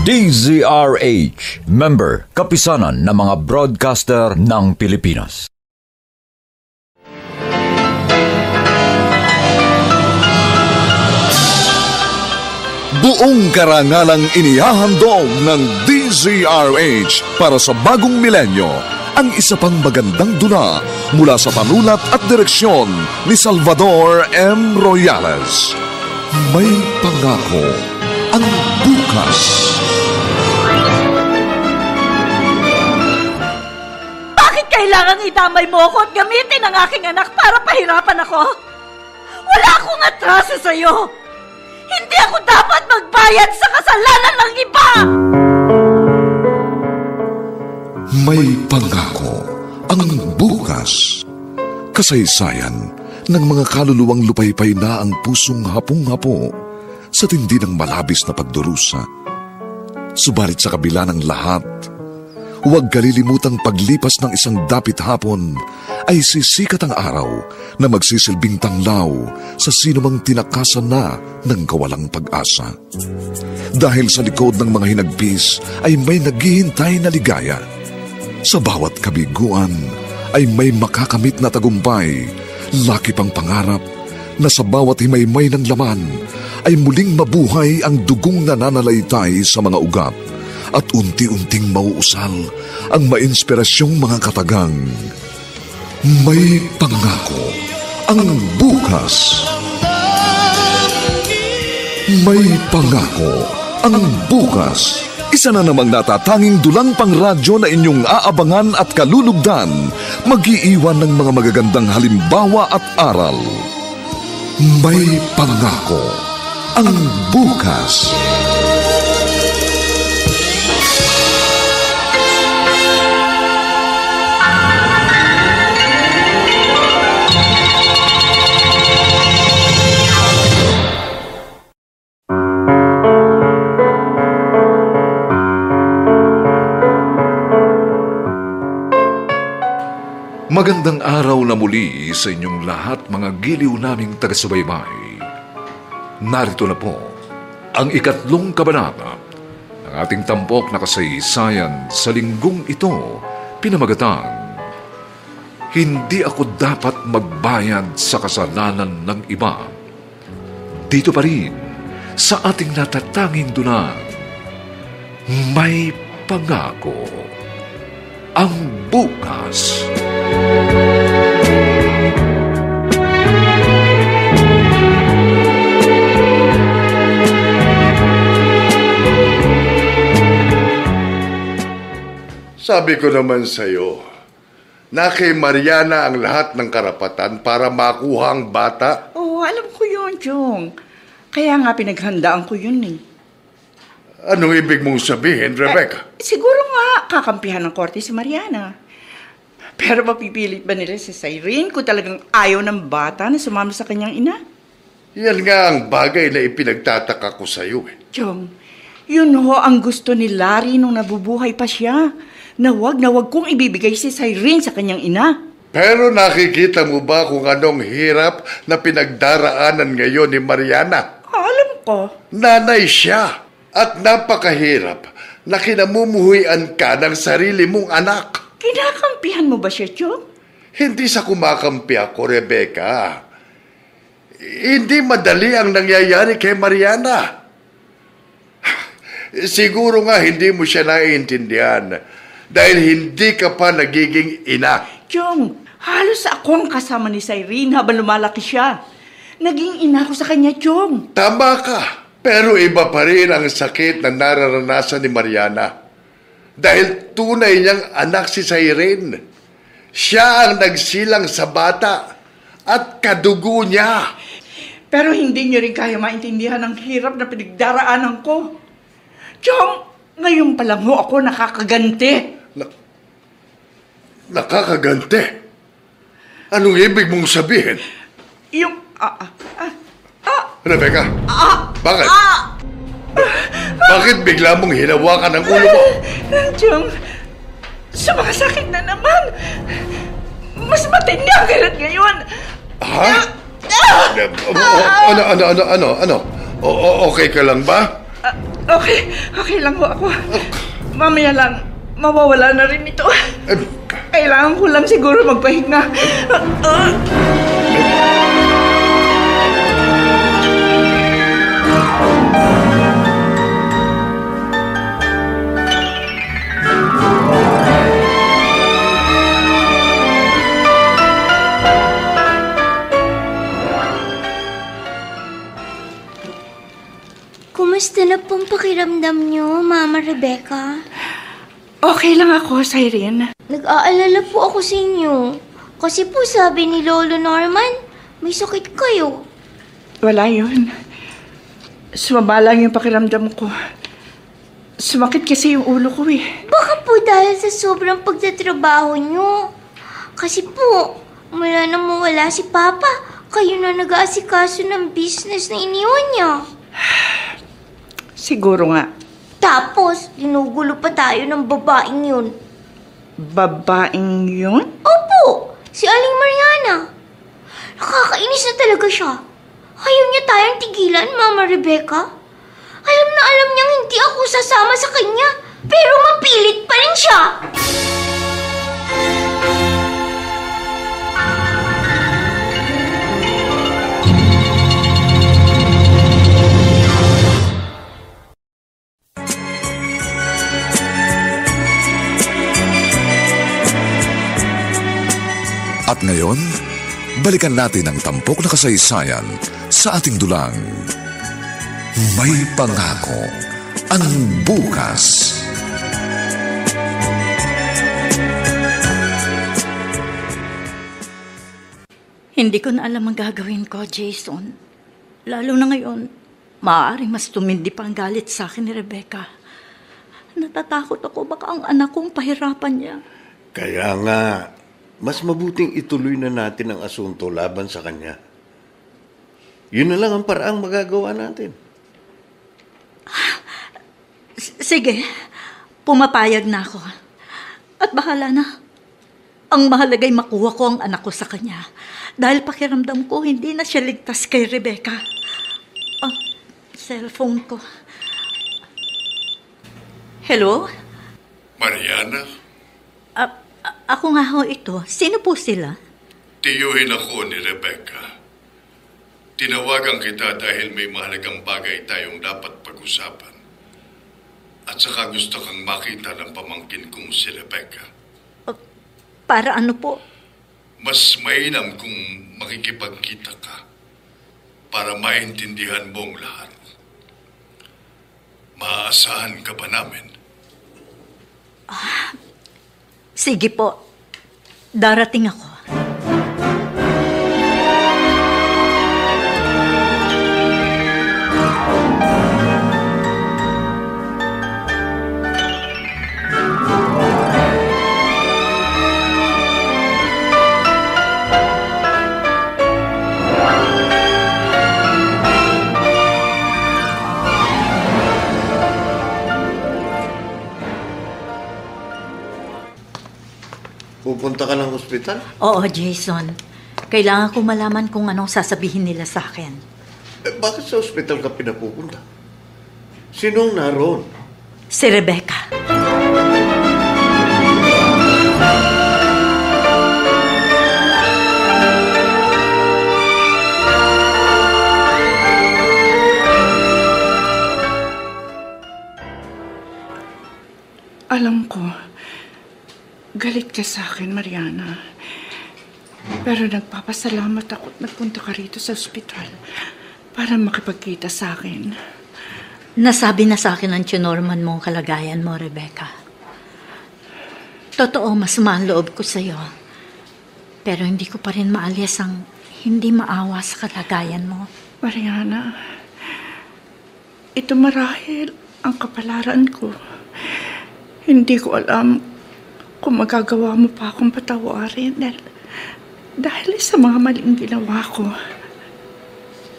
A: DZRH, member, kapisanan ng mga broadcaster ng Pilipinas.
B: Buong karangalang inihahandog ng DZRH para sa bagong milenyo ang isa pang magandang dula mula sa panulat at direksyon ni Salvador M. Royales. May Pangako ang Bukas.
C: Bakit kailangang idamay mo ako at gamitin ang aking anak para pahirapan ako? Wala akong atraso sa'yo. Hindi ako dapat magbayad sa kasalanan ng iba!
B: May Pangako ang Bukas. Kasaysayan ng mga kaluluwang lupaypay na ang pusong hapong-hapo sa tindi ng malabis na pagdurusa. Subalit sa kabila ng lahat, huwag kalilimutang paglipas ng isang dapit hapon ay sisikat ang araw na magsisilbing tanglaw sa sinumang tinakasan na ng kawalang pag-asa. Dahil sa likod ng mga hinagpis ay may naghihintay na ligaya. Sa bawat kabiguan ay may makakamit na tagumpay, laki pang pangarap na sa bawat himaymay ng laman ay muling mabuhay ang dugong nananalaytay sa mga ugat at unti-unting mauusal ang mainspirasyong mga katagang. May Pangako ang Bukas. May Pangako ang Bukas. Isa na namang natatanging dulang pang radyo na inyong aabangan at kalulugdan, mag-iiwan ng mga magagandang halimbawa at aral. May pangako ang bukas. Magandang araw na muli sa inyong lahat, mga giliw naming taga-subaybay. Narito na po ang 3 kabanata ng ating tampok na kasaysayan sa linggong ito, pinamagatang Hindi ako dapat magbayad sa kasalanan ng iba. Dito pa rin sa ating natatanging dunang May Pangako ang Bukas.
F: Sabi ko naman sa'yo, na kay Mariana ang lahat ng karapatan para makuha ang bata.
E: Oo, alam ko yun, Jong. Kaya nga pinaghandaan ko yun eh.
F: Anong ibig mong sabihin, Rebecca?
E: Siguro nga kakampihan ng korte si Mariana. Pero mapipilit ba nila si Cyrene kung talagang ayaw ng bata na sumama sa kanyang ina?
F: Yan nga ang bagay na ipinagtataka ko sa'yo eh.
E: Jong, yun ho ang gusto ni Larry nung nabubuhay pa siya. Na wag kong ibibigay si Cyrene sa kanyang ina.
F: Pero nakikita mo ba kung anong hirap na pinagdaraanan ngayon ni Mariana?
E: Alam ko.
F: Nanay siya at napakahirap na kinamumuhuian ka ng sarili mong anak.
E: Kinakampihan mo ba siya, Jong?
F: Hindi sa kumakampi ako, Rebecca. Hindi madali ang nangyayari kay Mariana. Siguro nga hindi mo siya naiintindihan dahil hindi ka pa nagiging ina.
E: Jong, halos ako ang kasama ni Cyrene habang lumalaki siya. Naging ina ko sa kanya, Jong.
F: Tama ka. Pero iba pa rin ang sakit na nararanasan ni Mariana. Dahil tunay niyang anak si Cyrene. Siya ang nagsilang sa bata at kadugo niya.
E: Pero hindi niyo rin kaya maintindihan ang hirap na pinagdaraanan ko. Jong, ngayon pa lang ho ako nakakaganti.
F: Nakakaganti? Anong ibig mong sabihin?
E: Yung,
F: Rebecca, bakit? Bakit bigla mong hinawakan ang ulo mo?
E: Jong, sumakasakit na naman. Mas matindi ang kirat ngayon.
F: Ha? Ano? Okay ka lang ba?
E: Okay lang ho ako. Mamaya lang, mawawala na rin ito. Kailangan ko lang siguro magpahinga.
H: Kumusta na pong pakiramdam niyo, Mama Rebecca?
E: Okay lang ako, Cyrene.
H: Nag-aalala po ako sa inyo. Kasi po sabi ni Lolo Norman, may sakit kayo.
E: Wala yun. Sumaba lang yung pakiramdam ko. Sumakit kasi yung ulo ko eh.
H: Baka po dahil sa sobrang pagtatrabaho niyo. Kasi po, mula na mawala si Papa, kayo na nag-aasikaso ng business na iniwan niya.
E: Siguro nga.
H: Tapos, ginugulo pa tayo ng babaeng yun.
E: Babaeng yun?
H: Opo, si Aling Mariana. Nakakainis na talaga siya. Ayaw niya tayong tigilan, Mama Rebecca. Alam na alam niyang hindi ako sasama sa kanya, pero mapilit pa rin siya.
B: At ngayon, balikan natin ang tampok na kasaysayan sa ating dulang May Pangako ang bukas.
C: Hindi ko na alam ang gagawin ko, Jason. Lalo na ngayon, maaaring mas tumindi pa ang galit sa akin ni Rebecca. Natatakot ako baka ang anak kong pahirapan niya.
I: Kaya nga, mas mabuting ituloy na natin ang asunto laban sa kanya. Yun na lang ang paraang magagawa natin.
C: Sige, pumapayag na ako. At bahala na. Ang mahalaga'y makuha ko ang anak ko sa kanya. Dahil pakiramdam ko, hindi na siya ligtas kay Rebecca. Ang cellphone ko. Hello?
G: Mariana,
C: Ako nga ho ito. Sino po sila?
G: tiyuhin ako ni Rebecca. Tinawagan kita dahil may mahalagang bagay tayong dapat pag-usapan. At saka gusto kang makita ng pamangkin kong si Rebecca.
C: Para ano po?
G: Mas mainam kung makikipagkita ka para maintindihan mo ang lahat. Maaasahan ka ba namin?
C: Sige po. Darating ako.
I: Pupunta ka ng ospital?
C: Oo, Jason. Kailangan ko malaman kung anong sasabihin nila sa akin.
I: Bakit sa ospital ka pinapupunta? Sinong naroon?
C: Si Rebecca.
E: Alam ko, galit ka sa akin, Mariana. Pero nagpapasalamat ako at nagpunta ka rito sa ospital para makipagkita sa akin.
C: Nasabi na sa akin ng tinorman mo ang kalagayan mo, Rebecca. Totoo, masama ang loob ko sa'yo. Pero hindi ko pa rin maalis ang hindi maawa sa kalagayan mo.
E: Mariana, ito marahil ang kapalaran ko. Hindi ko alam kung magagawa mo pa akong patawarin dahil sa mga maling ginawa ko.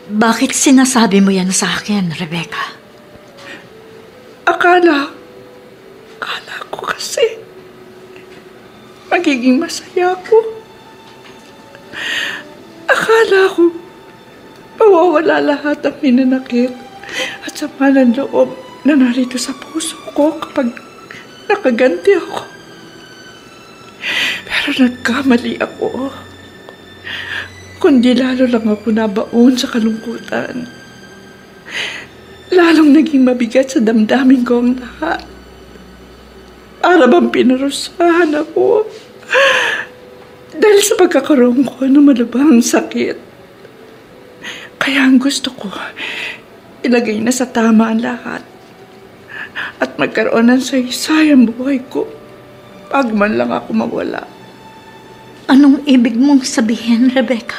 C: Bakit sinasabi mo yan sa akin, Rebecca?
E: Akala ko kasi magiging masaya ako. Akala ko mawawala lahat ang hinanakit at sama ng loob na narito sa puso ko kapag nakaganti ako. Pero nagkamali ako. Kundi lalo lang ako nabaon sa kalungkutan. Lalong naging mabigat sa damdamin ko ang lahat. Para bang pinarusahan ako. Dahil sa pagkakaroon ko ng malubhang sakit. Kaya ang gusto ko, ilagay na sa tama ang lahat. At magkaroon ng saysay ang buhay ko. Pag man lang ako mawala.
C: Anong ibig mong sabihin, Rebecca?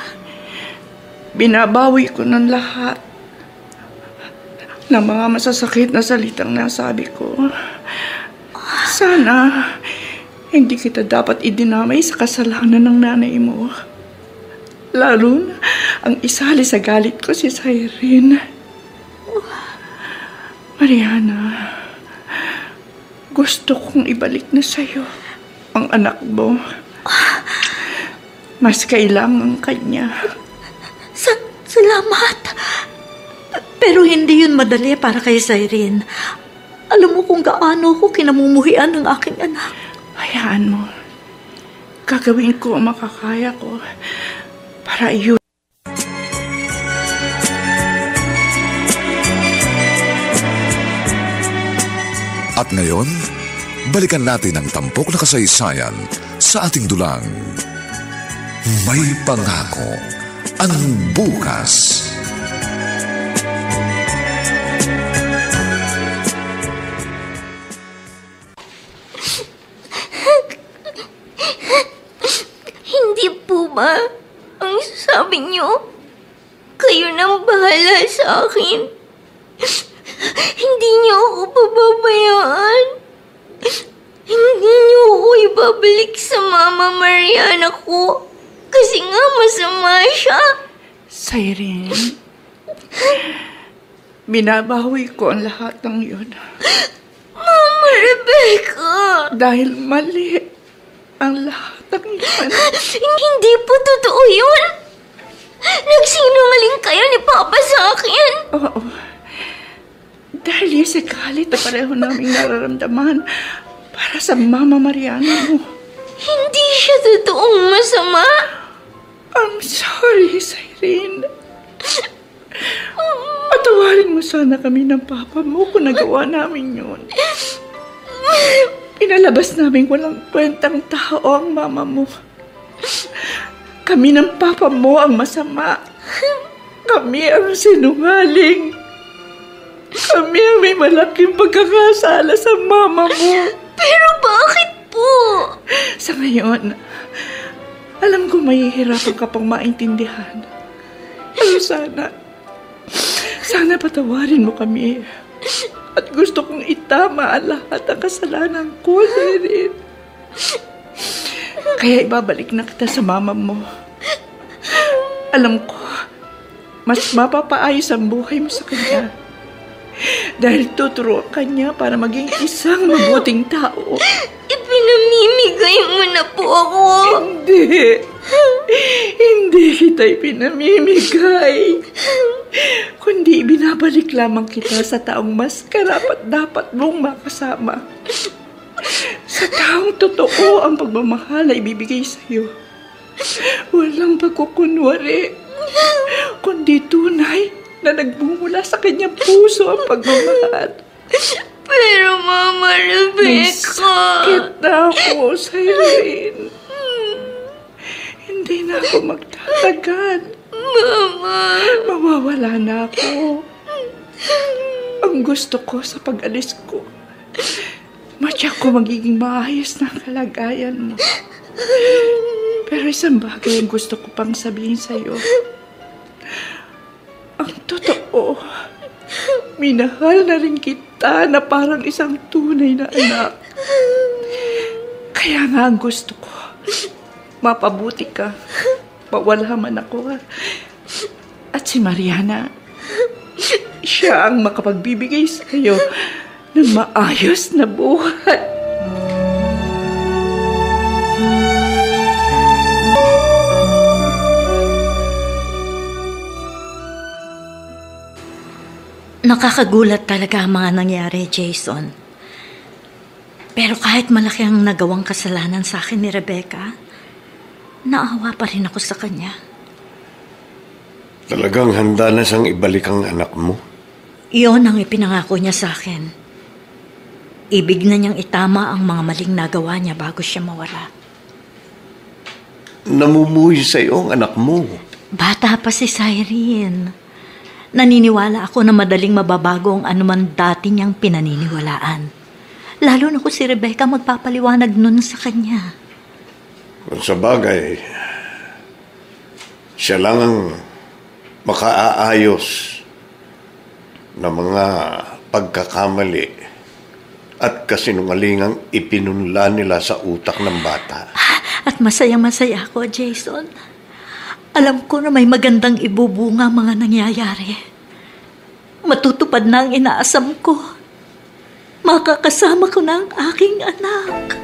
E: Binabawi ko ng lahat ng mga masasakit na salitang nasabi ko. Sana hindi kita dapat idinamay sa kasalanan ng nanay mo. Lalo na ang isali sa galit ko si Cyrene. Mariana, gusto kong ibalik na sa'yo ang anak mo. Mas kailangan kanya.
C: Salamat. Pero hindi yun madali para kay Cyrene. Alam mo kung gaano ko kinamumuhian ng aking anak.
E: Hayaan mo. Gagawin ko ang makakaya ko para iyon.
B: At ngayon, balikan natin ang tampok na kasaysayan sa ating dulang. May pangako ang bukas.
H: ba? Ang sabi niyo, kayo nang bahala sa akin. Hindi niyo ako pababayaan. Hindi niyo ako ibabalik sa Mama Mariana ko. Kasi nga masama siya.
E: Irene, binabawi ko ang lahat ng yun.
H: Mama Rebecca!
E: Dahil mali ang lahat ng yun.
H: Hindi po totoo yun. Nagsinungaling kayo ni Papa sa akin.
E: Oo. Dahil yung sa galit na pareho naming nararamdaman para sa Mama Mariana mo.
H: Hindi siya totoong masama.
E: I'm sorry, Irene. Patawarin mo sana kami ng Papa mo kung nagawa namin yun. Pinalabas namin walang kwentang tao ang Mama mo. Kami ng Papa mo ang masama. Kami ang sinungaling. Kami ang may malaking pagkakasala sa Mama mo.
H: Pero bakit po?
E: Sa ngayon, alam ko mahihirapan ka pang maintindihan. Pero sana patawarin mo kami. At gusto kong itama ang lahat ng kasalanan ko, Irene. Kaya ibabalik na kita sa Mama mo. Alam ko, mas mapapaayos ang buhay mo sa kanya. Dahil tuturuan ka niya para maging isang mabuting tao.
H: Ipinamimigay mo na po ako.
E: Hindi. Hindi kita ipinamimigay. Kundi binabalik lamang kita sa taong mas karapat-dapat mong makasama. Sa taong totoo ang pagmamahal ay ibibigay sa'yo. Walang pagkukunwari, kundi tunay na nagbumula sa kanyang puso ang pagmamahal.
H: Pero Mama Rebecca...
E: Sakit na ako, Irene. Hindi na ako magtatagal.
H: Mama...
E: Mawawala na ako. Ang gusto ko sa pag-alis ko, matyak ko magiging maayos na kalagayan mo. Pero isang bagay ang gusto ko pang sabihin sa'yo. Ang totoo, minahal na rin kita na parang isang tunay na anak. Kaya nga ang gusto ko, mapabuti ka, mawala man ako. At si Mariana, siya ang makapagbibigay sa iyo ng maayos na buhay.
C: Nakakagulat talaga ang mga nangyari, Jason. Pero kahit malaki ang nagawang kasalanan sa akin ni Rebecca, naawa pa rin ako sa kanya.
I: Talagang handa na siyang ibalik ang anak mo?
C: Iyon ang ipinangako niya sa akin. Ibig na niyang itama ang mga maling nagawa niya bago siya mawala.
I: Namumuhi sa iyo ang anak mo.
C: Bata pa si Irene. Naniniwala ako na madaling mababago ang anuman dati niyang pinaniniwalaan. Lalo na kung si Rebecca magpapaliwanag nun sa kanya.
I: Kung sa bagay, siya lang ang makaaayos na mga pagkakamali at kasinungalingang ipinunla nila sa utak ng bata.
C: At masayang-masaya ako, Jason. Alam ko na may magandang ibubunga mga nangyayari. Matutupad na ang inaasam ko. Makakasama ko na ang aking anak.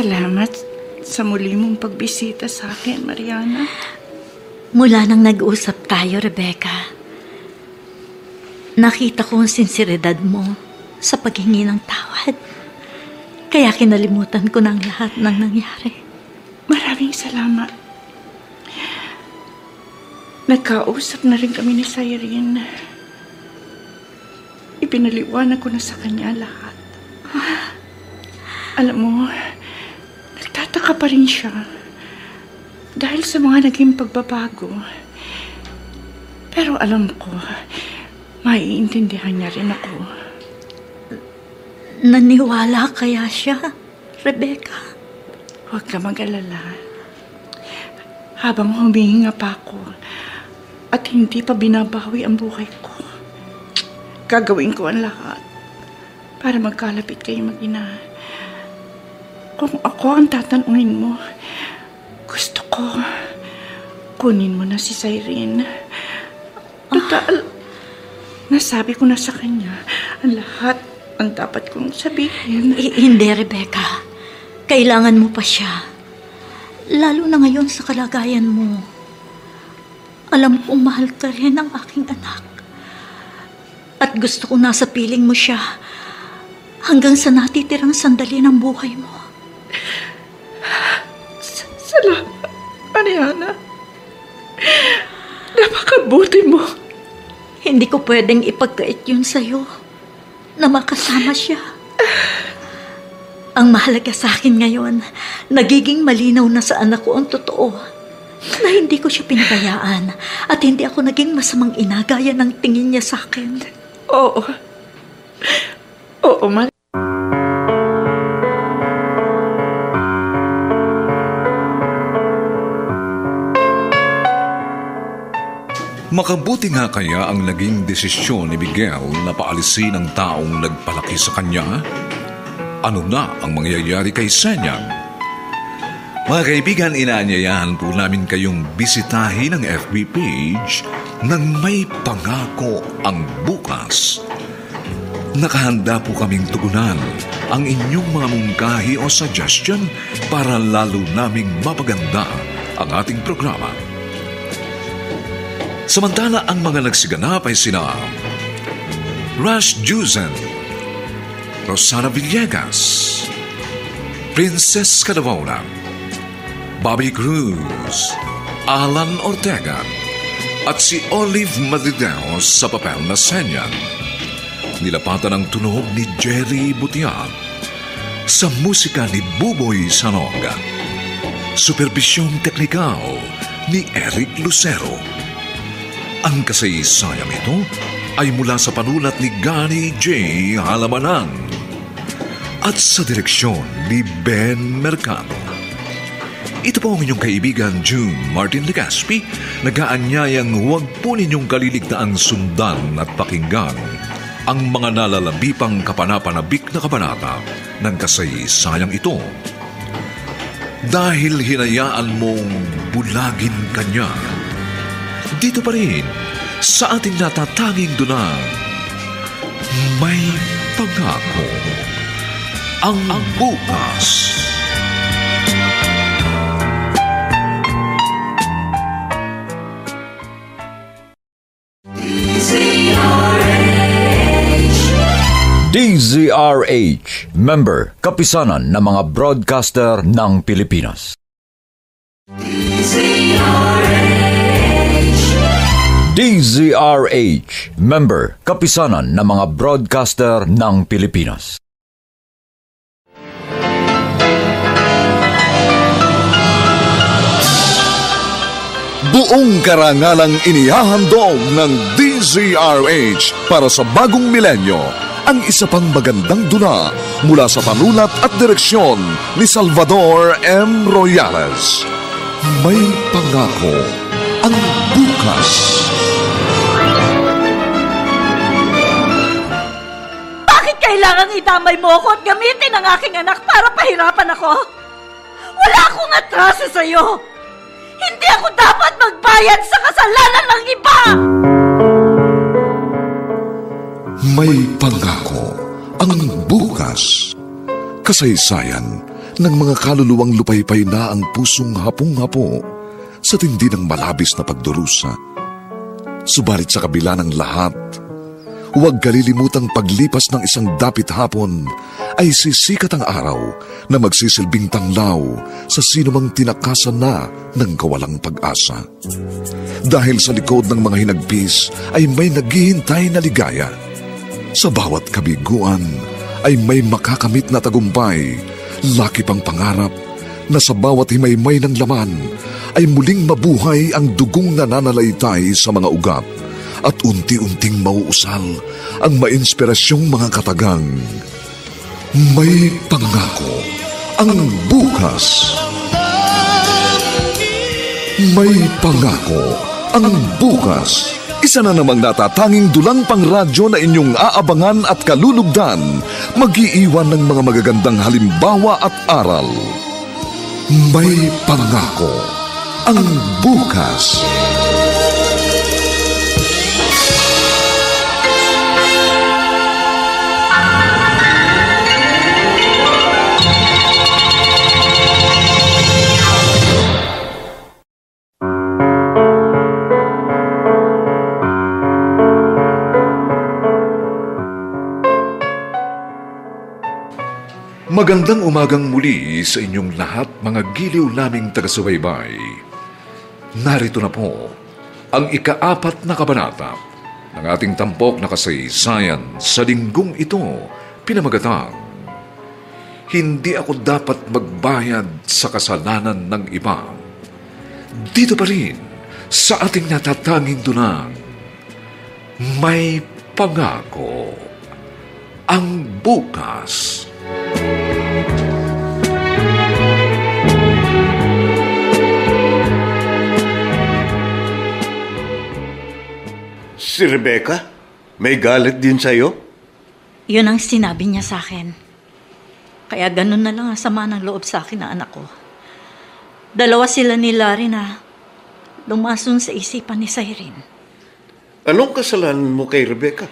E: Salamat sa muli mong pagbisita sa akin, Mariana.
C: Mula nang nag-usap tayo, Rebecca, nakita ko ang sinseridad mo sa paghingi ng tawad. Kaya kinalimutan ko ng lahat ng nangyari.
E: Maraming salamat. Nagkausap na rin kami ni Cyrene. Ipinaliwanag ko na sa kanya lahat. Alam mo, nagtataka pa rin siya dahil sa mga naging pagbabago. Pero alam ko, maiintindihan niya rin ako.
C: Naniwala kaya siya, Rebecca?
E: Huwag ka mag-alala. Habang humihinga pa ako at hindi pa binabawi ang buhay ko, gagawin ko ang lahat para magkalapit kayo mag-ina. Kung ako ang tatanungin mo, gusto ko kunin mo na si Cyrene. Total, nasabi ko na sa kanya ang lahat ang dapat kong sabihin.
C: Hindi, Rebecca. Kailangan mo pa siya. Lalo na ngayon sa kalagayan mo. Alam kong mahal ka rin ang aking anak. At gusto kong nasa piling mo siya hanggang sa natitirang sandali ng buhay mo.
E: Salamat, Mariana. Napakabuti mo.
C: Hindi ko pwedeng ipagkait yun sa'yo na makasama siya. Ang mahalaga sa akin ngayon, nagiging malinaw na sa anak ko ang totoo. Na hindi ko siya pinabayaan at hindi ako naging masamang ina gaya ng tingin niya sa akin.
E: Oo. Oo,
B: Makabuti nga kaya ang naging desisyon ni Miguel na paalisin ang taong nagpalaki sa kanya? Ano na ang mangyayari kay Senyang? Mga kaibigan, inaanyayahan po namin kayong bisitahin ang FB page ng May Pangako ang Bukas. Nakahanda po kaming tugunan ang inyong mga mungkahi o suggestion para lalo naming mapaganda ang ating programa. Samantala, ang mga nagsiganap ay sina Rush Juzen, Rosana Villegas, Princess Cadavona, Bobby Cruz, Alan Ortega, at si Olive Madideos sa papel na Senyan. Nilapatan ang tunog ni Jerry Butian sa musika ni Buboy Sanoga. Superbisyong teknikal ni Eric Lucero. Ang kasaysayang ito ay mula sa panulat ni Gani J. Halamanan at sa direksyon ni Ben Mercado. Ito po ang inyong kaibigan June Martin Legaspi, nag-aanyayang huwag po ninyong kaliligtaang sundan at pakinggan ang mga nalalabipang kapanapanabik na kabanata ng kasaysayang ito. Dahil hinayaan mong bulagin kanya, dito pa rin sa ating natatanging dunang May Pangako ang Bukas.
A: DZRH, member, kapisanan ng mga broadcaster ng Pilipinas. DZRH, member, kapisanan ng mga broadcaster ng Pilipinas.
B: Buong karangalang inihahandog ng DZRH para sa bagong milenyo ang isa pang magandang dula mula sa panulat at direksyon ni Salvador M. Royales. May Pangako ang Bukas.
C: Bakit kailangang idamay mo ako at gamitin ang aking anak para pahirapan ako? Wala akong atraso sa'yo. Hindi ako dapat magbayad sa kasalanan ng iba!
B: May Pangako ang Bukas. Kasaysayan ng mga kaluluwang lupaypay na ang pusong hapong-hapo sa tindi ng malabis na pagdurusa. Subalit sa kabila ng lahat, Huwag kalilimutang paglipas ng isang dapit hapon ay sisikat ang araw na magsisilbing tanglaw sa sinumang tinakasan na ng kawalang pag-asa. Dahil sa likod ng mga hinagpis ay may naghihintay na ligaya. Sa bawat kabiguan ay may makakamit na tagumpay, laki pang pangarap na sa bawat himaymay ng laman ay muling mabuhay ang dugong nananalaytay sa mga ugat at unti-unting mauusal ang mainspirasyong mga katagang. May pangako ang bukas. May pangako ang bukas. Isa na namang natatanging dulang pangradyo na inyong aabangan at kalulugdan, mag-iiwan ng mga magagandang halimbawa at aral. May pangako ang bukas. Magandang umagang muli sa inyong lahat, mga giliw naming taga-subaybay. Narito na po ang ika-4 na kabanata ng ating tampok na kasaysayan sa linggong ito, pinamagatang Hindi ako dapat magbayad sa kasalanan ng iba. Dito pa rin sa ating natatanging dunang, may pangako ang bukas.
I: Si Rebecca, may galit din sa'yo?
C: Yun ang sinabi niya sa akin. Kaya ganun na lang ang sama ng loob sa akin na anak ko. Dalawa sila ni Larry na lumason sa isipan ni Cyrene.
I: Anong kasalanan mo kay Rebecca?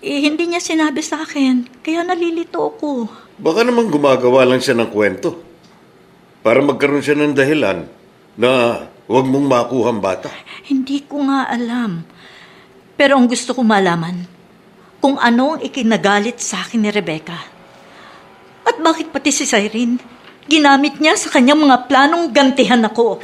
C: Hindi niya sinabi sa akin, kaya nalilito ako.
I: Baka naman gumagawa lang siya ng kwento para magkaroon siya ng dahilan na huwag mong makuha ang bata.
C: Hindi ko nga alam. Pero ang gusto ko malaman, kung ano ang ikinagalit sa akin ni Rebecca. At bakit pati si Cyrene, ginamit niya sa kanyang mga planong gantihan ako.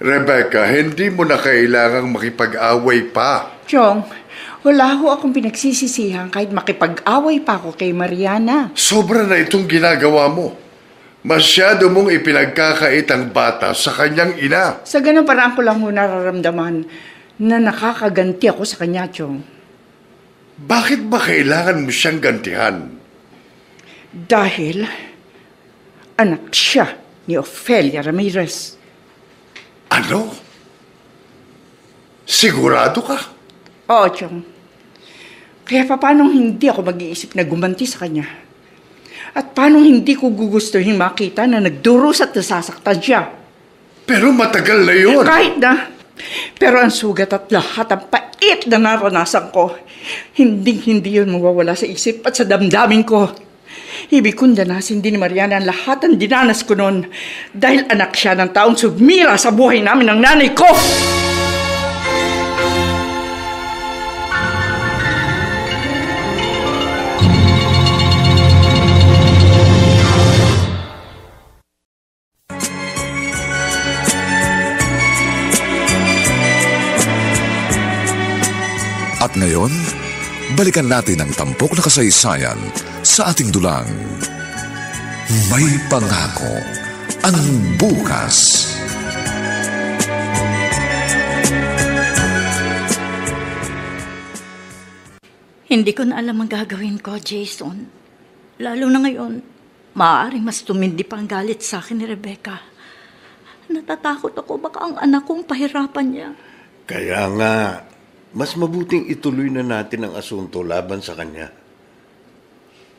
F: Rebecca, hindi mo na kailangang makipag-away pa.
J: Chong, wala ho akong pinagsisisihan kahit makipag-away pa ako kay Mariana.
F: Sobra na itong ginagawa mo. Masyado mong ipinagkakait ang bata sa kanyang ina.
J: Sa ganun paraan ko lang ho nararamdaman na nakakaganti ako sa kanya, Chong.
F: Bakit ba kailangan mo siyang gantihan?
J: Dahil anak siya ni Ofelia Ramirez.
F: Ano? Sigurado ka?
J: Oo, Chong. Kaya paano hindi ako mag-iisip na gumanti sa kanya? At paano hindi ko gugustuhin makita na nagdurusa at nasasaktan siya?
F: Pero matagal na yun.
J: Kahit na. Pero ang sugat at lahat ang pait na naranasan ko, hindi yun mawawala sa isip at sa damdamin ko. Ibig kong danasin din ni Mariana ang lahat ang dinanas ko noon dahil anak siya ng taong sumira sa buhay namin ng nanay ko.
B: At ngayon, balikan natin ang tampok na kasaysayan sa ating dulang. May pangako ang bukas.
C: Hindi ko na alam ang gagawin ko, Jason. Lalo na ngayon, maaaring mas tumindi pa ang galit sa akin ni Rebecca. Natatakot ako baka ang anak kong pahirapan niya.
I: Kaya nga, mas mabuting ituloy na natin ang asunto laban sa kanya.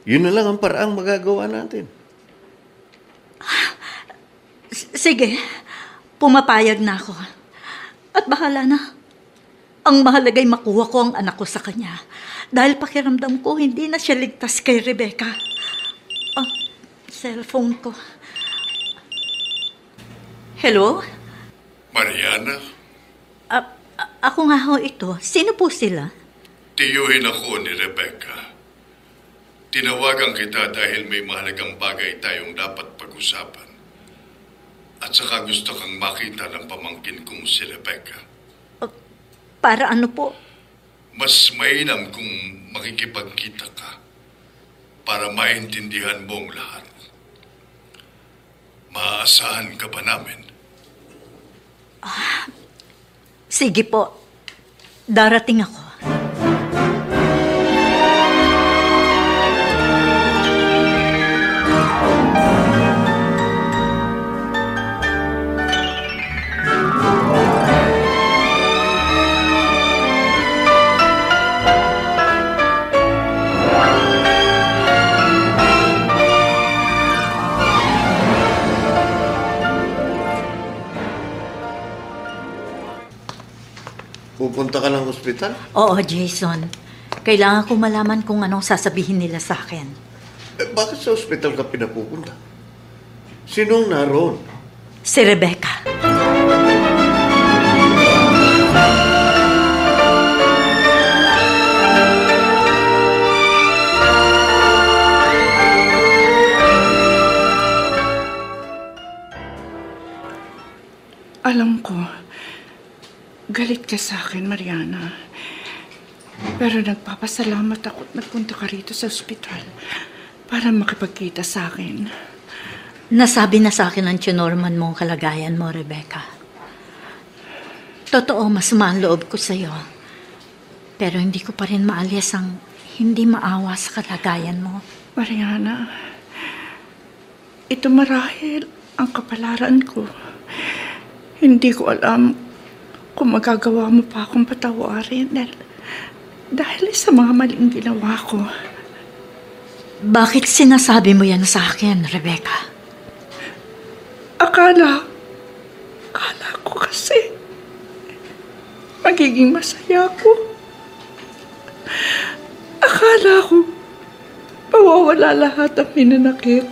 I: Yun na lang ang paraang magagawa natin.
C: Sige, pumapayag na ako. At bahala na. Ang mahalaga'y makuha ko ang anak ko sa kanya. Dahil pakiramdam ko, hindi na siya ligtas kay Rebecca. Oh, cellphone ko. Hello?
G: Mariana,
C: Ako nga ho ito. Sino po sila?
G: tiyuhin ako ni Rebecca. Tinawagan kita dahil may mahalagang bagay tayong dapat pag-usapan. At saka gusto kang makita ng pamangkin kong si Rebecca.
C: Para ano po?
G: Mas mainam kung makikipagkita ka para maintindihan mo ang lahat. Maaasahan ka ba namin?
C: Sige po. Darating ako.
I: Pupunta ka ng ospital?
C: Oo, Jason. Kailangan ko malaman kung anong sasabihin nila sa akin.
I: Bakit sa ospital ka pinapupunta? Sinong naroon?
C: Si Rebecca.
J: Alam ko, galit ka sa akin, Mariana. Pero nagpapasalamat ako at nagpunta ka rito sa ospital para makipagkita sa akin.
C: Nasabi na sa akin ang tinorman mo ang kalagayan mo, Rebecca. Totoo, masama ang loob ko sa'yo. Pero hindi ko pa rin maalis ang hindi maawa sa kalagayan mo.
J: Mariana, ito marahil ang kapalaran ko. Hindi ko alam kung magagawa mo pa akong patawarin dahil sa mga maling ginawa ko.
C: Bakit sinasabi mo yan sa akin, Rebecca?
J: Akala ko kasi magiging masaya ako. Akala ko mawawala lahat ang minanakit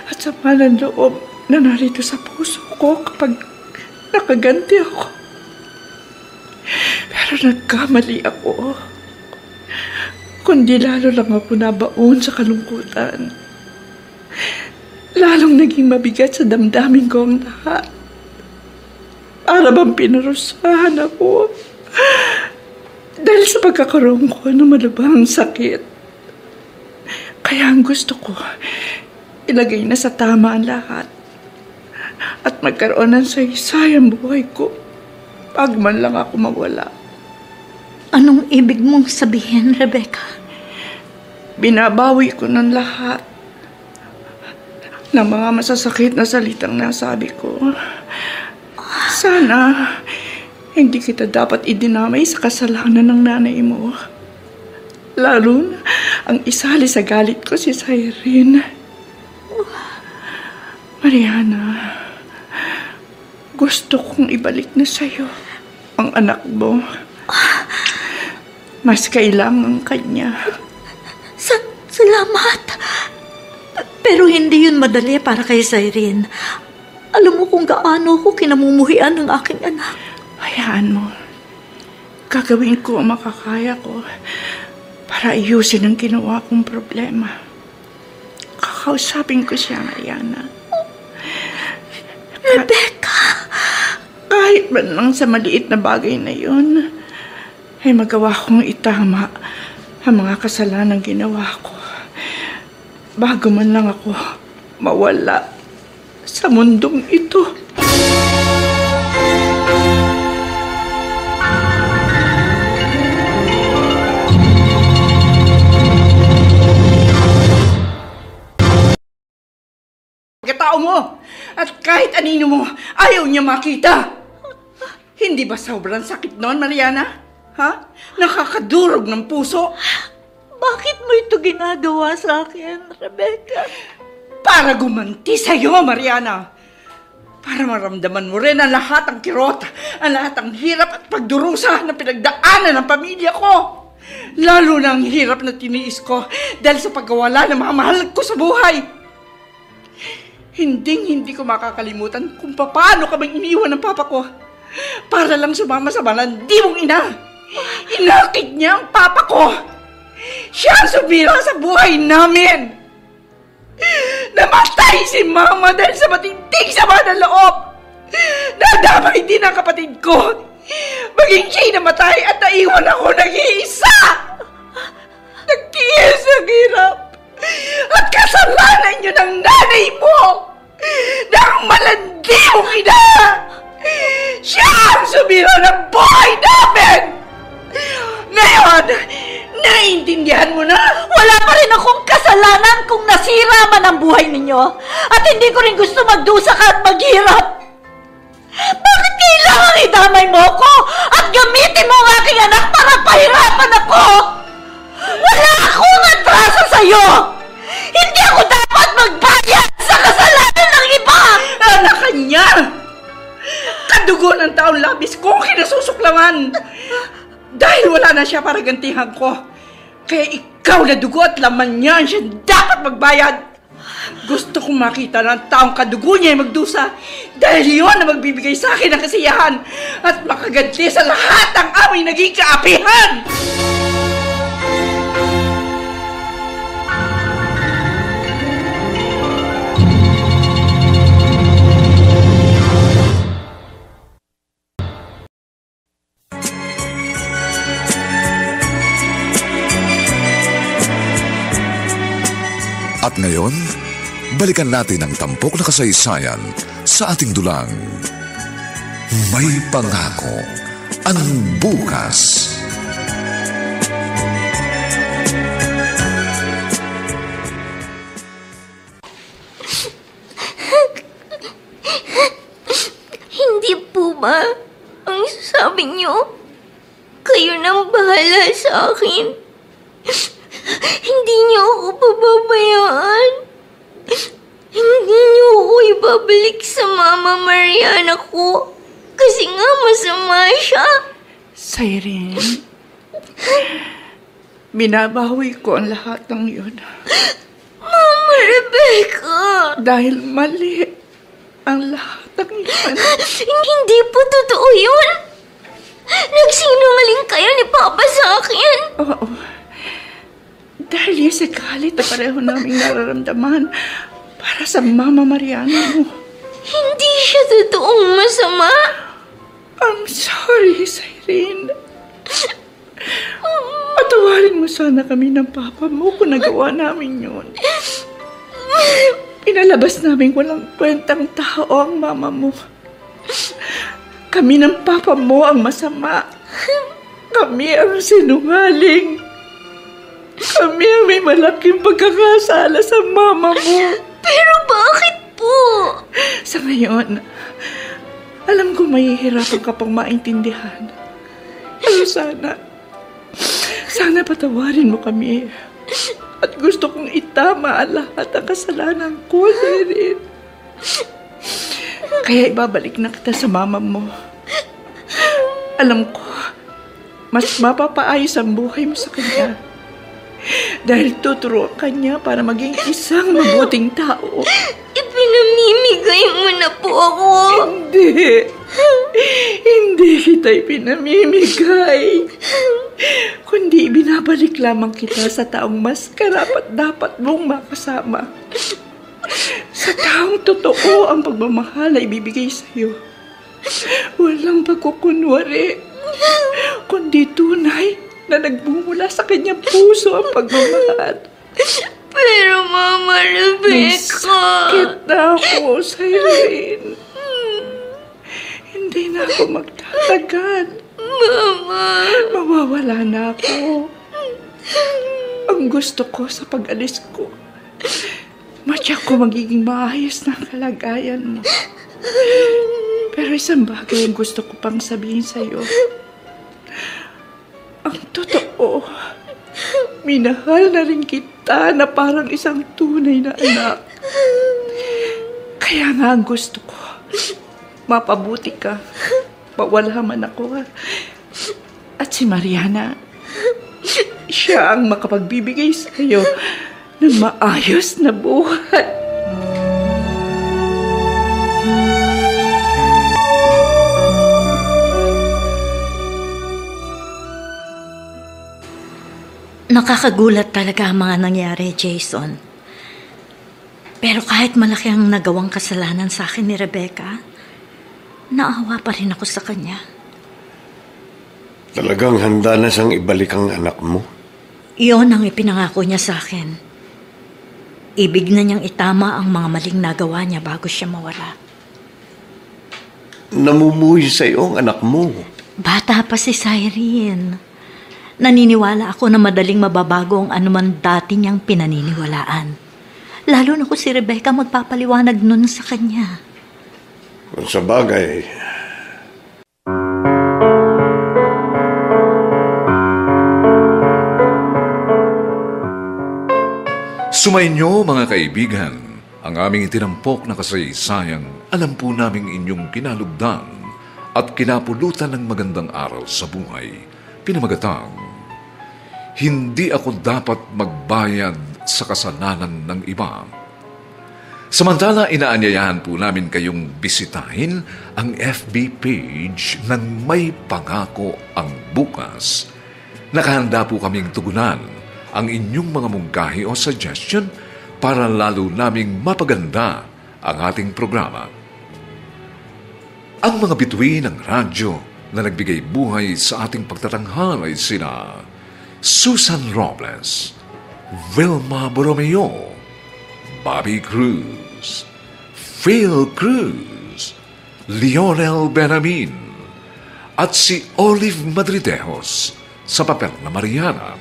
J: at sama ng loob na narito sa puso ko kapag nakaganti ako. Pero nagkamali ako. Kundi lalo lang ako nabaon sa kalungkutan. Lalong naging mabigat sa damdamin ko ang lahat. Para bang pinarusahan ako. Dahil sa pagkakaroon ko ng malubhang sakit. Kaya ang gusto ko, ilagay na sa tama ang lahat. At magkaroon ng saysay ang buhay ko. Pag man lang ako mawala.
C: Anong ibig mong sabihin, Rebecca?
J: Binabawi ko ng lahat ng mga masasakit na salitang nasabi ko. Sana hindi kita dapat idinamay sa kasalanan ng nanay mo. Lalo na ang isali sa galit ko si Cyrene. Mariana, gusto kong ibalik na sa'yo ang anak mo. Mas kailangan kanya.
C: Salamat. Pero hindi yun madali para kay Cyrene. Alam mo kung gaano ko kinamumuhian ng aking anak.
J: Hayaan mo. Gagawin ko ang makakaya ko para ayusin ang ginawa kong problema. Kakausapin ko siya, Mariana.
C: Rebecca!
J: Kahit man lang sa maliit na bagay na yun, ay magawa kong itama ang mga kasalanang ginawa ko. Bago man lang ako mawala sa mundong ito. Pagkatao mo at kahit anino mo, ayaw niya makita. Hindi ba sobrang sakit noon, Mariana? Ha? Nakakadurog ng puso.
C: Bakit mo ito ginagawa sa akin, Rebecca?
J: Para gumanti sa'yo, Mariana. Para maramdaman mo rin ang lahat ng kirot, ang lahat ng hirap at pagdurusa na pinagdaanan ng pamilya ko. Lalo na ang hirap na tiniis ko dahil sa pagkawala ng mga mahal ko sa buhay. Hindi ko makakalimutan kung paano kaming iniwan ng papa ko para lang sumama sa malandi mong ina. Inakit niya ang papa ko. Siya ang sumira sa buhay namin. Namatay si mama dahil sa matinding sama ng loob. Nadamay din ang kapatid ko. Maging siya'y namatay at naiwan ako nag-iisa. Nagtiis ang hirap. At kasalanan niyo ng nanay mo na ang malandi mong ina. Siya ang sumira ng buhay namin. Ngayon, naiintindihan mo na?
C: Wala pa rin akong kasalanan kung nasira man ang buhay ninyo. At hindi ko rin gusto magdusa ka at maghirap. Bakit kailangan idamay mo ako at gamitin mo ang aking anak para pahirapan ako? Wala akong atraso sa'yo! Hindi ako dapat magbayad sa kasalanan ng iba!
J: Anak ka niya! Kadugo ng taong labis kong kinasusuklaman! Dahil wala na siya para gantihan ko. Kaya ikaw na dugo at laman niya siya dapat magbayad. Gusto kong makita ng taong kadugo niya ay magdusa. Dahil yun na magbibigay sa akin ng kasiyahan at makaganti sa lahat ng aming naging kaapihan.
B: At ngayon, balikan natin ang tampok na kasaysayan sa ating dulang. May pangako ang bukas.
H: Hindi po ba ang sabi niyo? Kayo nang bahala sa akin. Hindi niyo ako pababayaan. Hindi niyo ako ibabalik sa Mama Mariana ko. Kasi nga masama siya.
J: Irene, binabawi ko ang lahat ng yun.
H: Mama Rebecca!
J: Dahil mali ang lahat ng yun.
H: Hindi po totoo yun. Nagsinungaling kayo ni Papa sa akin.
J: Oo. Dahil yung sa galit na pareho naming nararamdaman para sa Mama Mariana mo.
H: Hindi siya totoong masama.
J: I'm sorry, Irene. Patawarin mo sana kami ng Papa mo kung nagawa namin yun. Pinalabas namin walang kwentang tao ang Mama mo. Kami ng Papa mo ang masama. Kami ang sinungaling. Kami ang may malaking pagkakasala sa Mama mo.
H: Pero bakit po?
J: Sa ngayon, alam ko mahihirapan ka pang maintindihan. Pero sana patawarin mo kami. At gusto kong itama ang lahat ng kasalanan ko, Irene. Kaya ibabalik na kita sa Mama mo. Alam ko, mas mapapaayos ang buhay mo sa kanya. Dahil tuturuan ka niya para maging isang mabuting tao.
H: Ipinamimigay mo na po ako.
J: Hindi kita ipinamimigay. Kundi binabalik lamang kita sa taong mas karapat-dapat mong makasama. Sa taong totoo ang pagmamahal ay ibibigay sa'yo. Walang pagkukunwari, kundi tunay na nagbumula sa kanyang puso ang pagmamahal.
H: Pero Mama Rebecca,
J: sakit na ako, Irene. Hindi na ako magtatagal.
H: Mama,
J: mawawala na ako. Ang gusto ko sa pag-alis ko, matyak ko magiging maayos na kalagayan mo. Pero isang bagay ang gusto ko pang sabihin sa'yo. Ang totoo, minahal na rin kita na parang isang tunay na anak. Kaya nga ang gusto ko, mapabuti ka. Mawala man ako. At si Mariana, siya ang makapagbibigay sa iyo ng maayos na buhay.
C: Nakakagulat talaga ang mga nangyari, Jason. Pero kahit malaki ang nagawang kasalanan sa akin ni Rebecca, naawa pa rin ako sa kanya.
I: Talagang handa na siyang ibalik ang anak mo?
C: Iyon ang ipinangako niya sa akin. Ibig na niyang itama ang mga maling nagawa niya bago siya mawala.
I: Namumuhi sa iyo ang anak mo.
C: Bata pa si Cyrene. Naniniwala ako na madaling mababago ang anuman dati niyang pinaniniwalaan. Lalo na kung si Rebecca magpapaliwanag nun sa kanya.
I: Sa bagay,
B: Sumainyo mga kaibigan, ang aming itinampok na kasaysayang alam po naming inyong kinalugdan at kinapulutan ng magandang aral sa buhay. Pinamagatang, hindi ako dapat magbayad sa kasalanan ng iba. Samantala, inaanyayahan po namin kayong bisitahin ang FB page ng May Pangako ang Bukas. Nakahanda po kaming tugunan ang inyong mga mungkahi o suggestion para lalo naming mapaganda ang ating programa. Ang mga bituin ng radyo na nagbigay buhay sa ating pagtatanghal ay sina Susan Robles, Vilma Borromeo, Bobby Cruz, Phil Cruz, Lionel Benamin, at si Olive Madridejos sa papel na Mariana.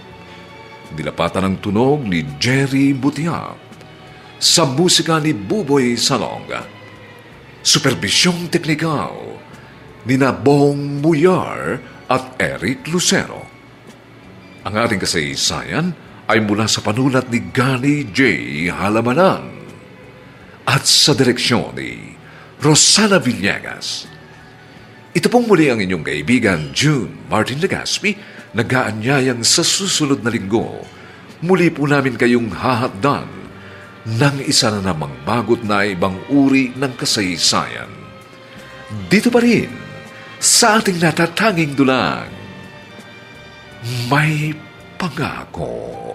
B: Dilapatan ng tunog ni Jerry Butia, sa musika ni Buboy Salonga, superbisyong teknikal ni Bong Muyar at Eric Lucero. Ang ating kasaysayan ay mula sa panulat ni Gani J. Halamanan at sa direksyon ni Rosana Villegas. Ito pong muli ang inyong kaibigan June Martin Legaspi, nag-aanyayang sa susunod na linggo, muli po namin kayong hahatdan ng isa na namang bagot na ibang uri ng kasaysayan. Dito pa rin, sa ating natatanging dulang, May Pangako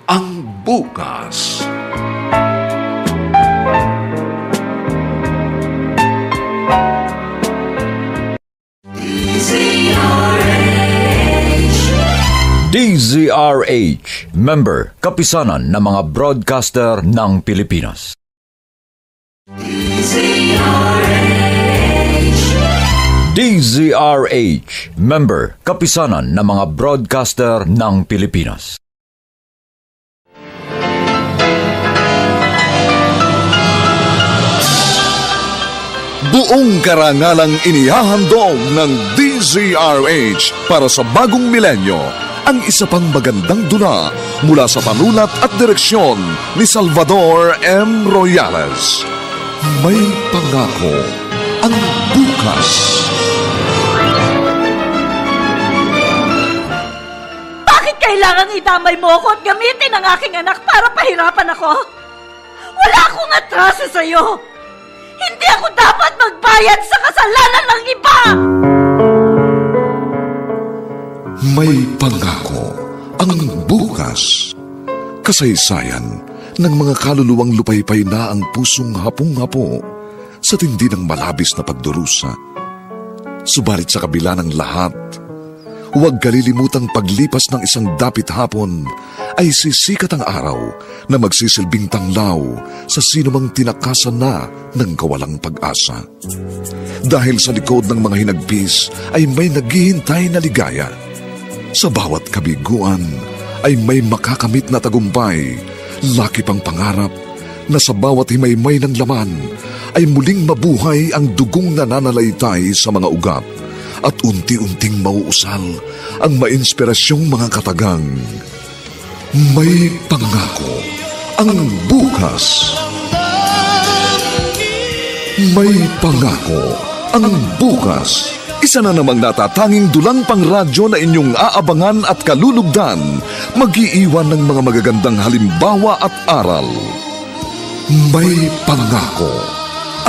B: ang Bukas.
A: DZRH, member, kapisanan ng mga broadcaster ng Pilipinas. DZRH, member, kapisanan ng mga broadcaster ng Pilipinas.
B: Buong karangalang inihahandog ng DZRH para sa bagong milenyo ang isa pang magandang dula mula sa panulat at direksyon ni Salvador M. Royales. May Pangako ang Bukas.
C: Bakit kailangang idamay mo ako at gamitin ang aking anak para pahirapan ako? Wala akong atraso sa'yo! Hindi ako dapat magbayad sa kasalanan ng iba!
B: May Pangako ang Bukas. Kasaysayan ng mga kaluluwang lupaypay na ang pusong hapong-hapo sa tindi ng malabis na pagdurusa. Subalit sa kabila ng lahat, huwag kalilimutang paglipas ng isang dapit hapon ay sisikat ang araw na magsisilbing tanglaw sa sinumang tinakasan na ng kawalang pag-asa. Dahil sa likod ng mga hinagpis ay may naghihintay na ligaya. Sa bawat kabiguan ay may makakamit na tagumpay, laki pang pangarap na sa bawat himaymay ng laman ay muling mabuhay ang dugong nananalaytay sa mga ugat at unti-unting mauusal ang mainspirasyong mga katagang. May Pangako ang Bukas. May pangako ang bukas. Isa na namang natatanging dulang pangradyo na inyong aabangan at kalulugdan. Mag-iiwan ng mga magagandang halimbawa at aral. May pangako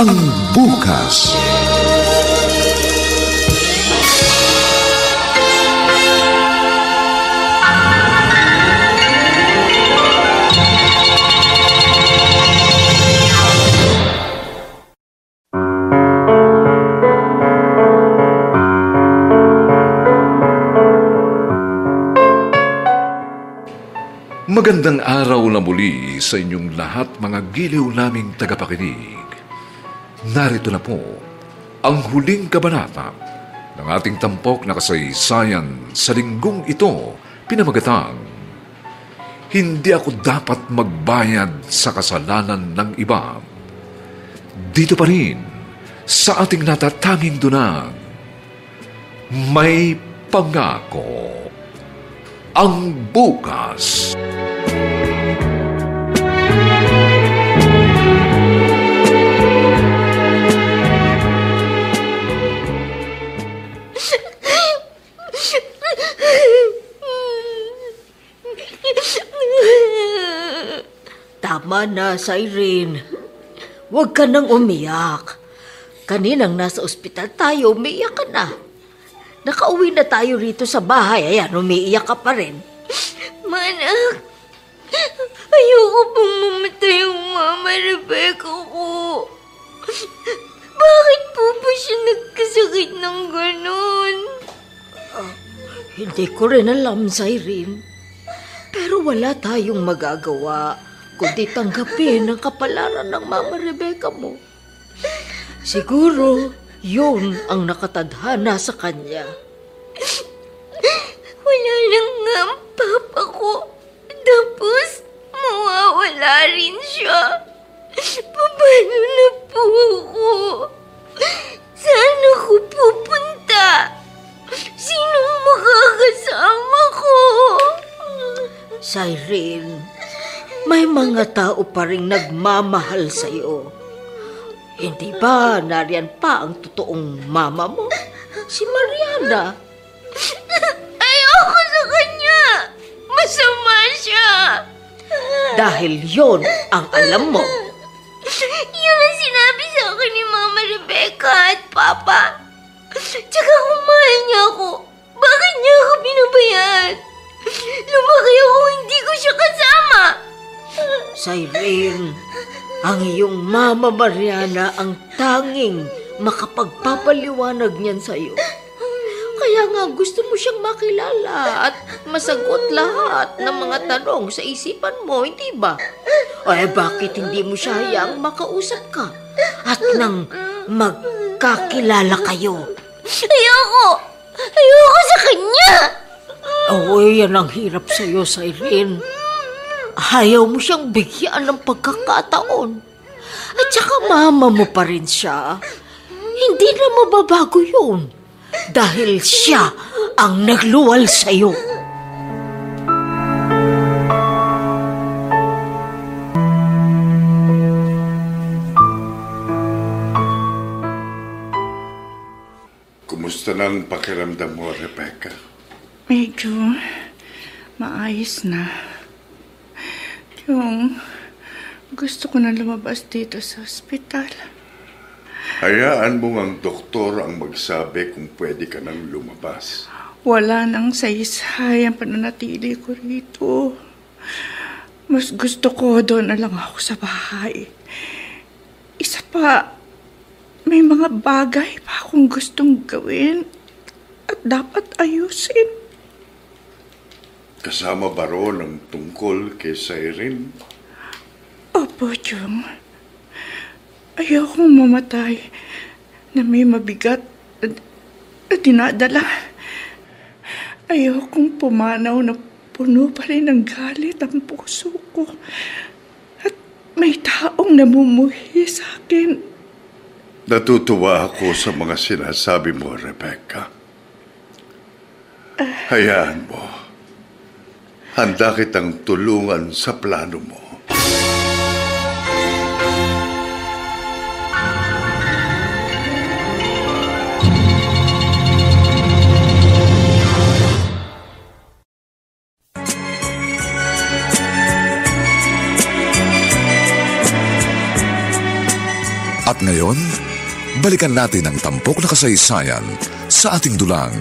B: ang bukas. Magandang araw na muli sa inyong lahat, mga giliw naming tagapakinig. Narito na po ang huling kabanata ng ating tampok na kasaysayan sa linggong ito, pinamagatang Hindi ako dapat magbayad sa kasalanan ng iba. Dito pa rin sa ating natatanging dunang May Pangako ang bukas.
C: Tama na, Irene. Huwag ka nang umiyak. Kaninang nasa ospital tayo, umiiyak ka na. Nakauwi na tayo rito sa bahay, ayan, umiiyak ka pa rin.
H: Manak, ayoko pong mamatay yung Mama Rebecca ko. Bakit po ba siya nagkasakit ng ganon?
C: Hindi ko rin alam, Irene. Pero wala tayong magagawa kundi tanggapin ang kapalaran ng Mama Rebecca mo. Siguro, yun ang nakatadhana sa kanya.
H: Wala lang nga ang papa ko. Tapos, mawawala rin siya. Paano na po ako? Saan ako pupunta? Sinong makakasama ko?
C: Irene, may mga tao pa rin nagmamahal sa'yo. Hindi ba nariyan pa ang totoong mama mo? Si Mariana.
H: Ayoko sa kanya. Masama siya.
C: Dahil yon ang alam mo.
H: Yun ang sinabi sa akin ni Mama Rebecca at Papa. Tsaka kung mahal niya ako, bakit niya ako binabayaan? Lumaki ako, hindi ko siya kasama.
C: Irene, ang iyong Mama Mariana ang tanging makapagpapaliwanag niyan sa'yo. Kaya nga gusto mo siyang makilala at masagot lahat ng mga tanong sa isipan mo, hindi ba? Bakit hindi mo siya hayaang makausap ka at nang magkakilala kayo?
H: Ayoko sa kanya!
C: Yan ang hirap sa'yo, Irene. Ayaw mo siyang bigyan ng pagkakataon. At saka mama mo pa rin siya. Hindi na mababago yun. Dahil siya ang nagluwal sa'yo.
F: Kumusta nang pakiramdam mo, Rebecca?
J: Medyo maayos na. Yung gusto ko na lumabas dito sa ospital.
F: Hayaan mo ang doktor ang magsabi kung pwede ka nang lumabas.
J: Wala nang saysay ang pananatili ko rito. Mas gusto ko doon na lang ako sa bahay. Isa pa, may mga bagay pa akong gustong gawin at dapat ayusin.
F: Kasama ba roon ang tungkol kay Irene?
J: Opo, Jung. Ayokong mamatay na may mabigat na dinadala. Ayokong pumanaw na puno pa rin ng galit ang puso ko. At may taong namumuhi sa akin.
F: Natutuwa ako sa mga sinasabi mo, Rebecca. Hayaan mo. Handa kitang tulungan sa plano mo.
B: At ngayon, balikan natin ang tampok na kasaysayan sa ating dulang.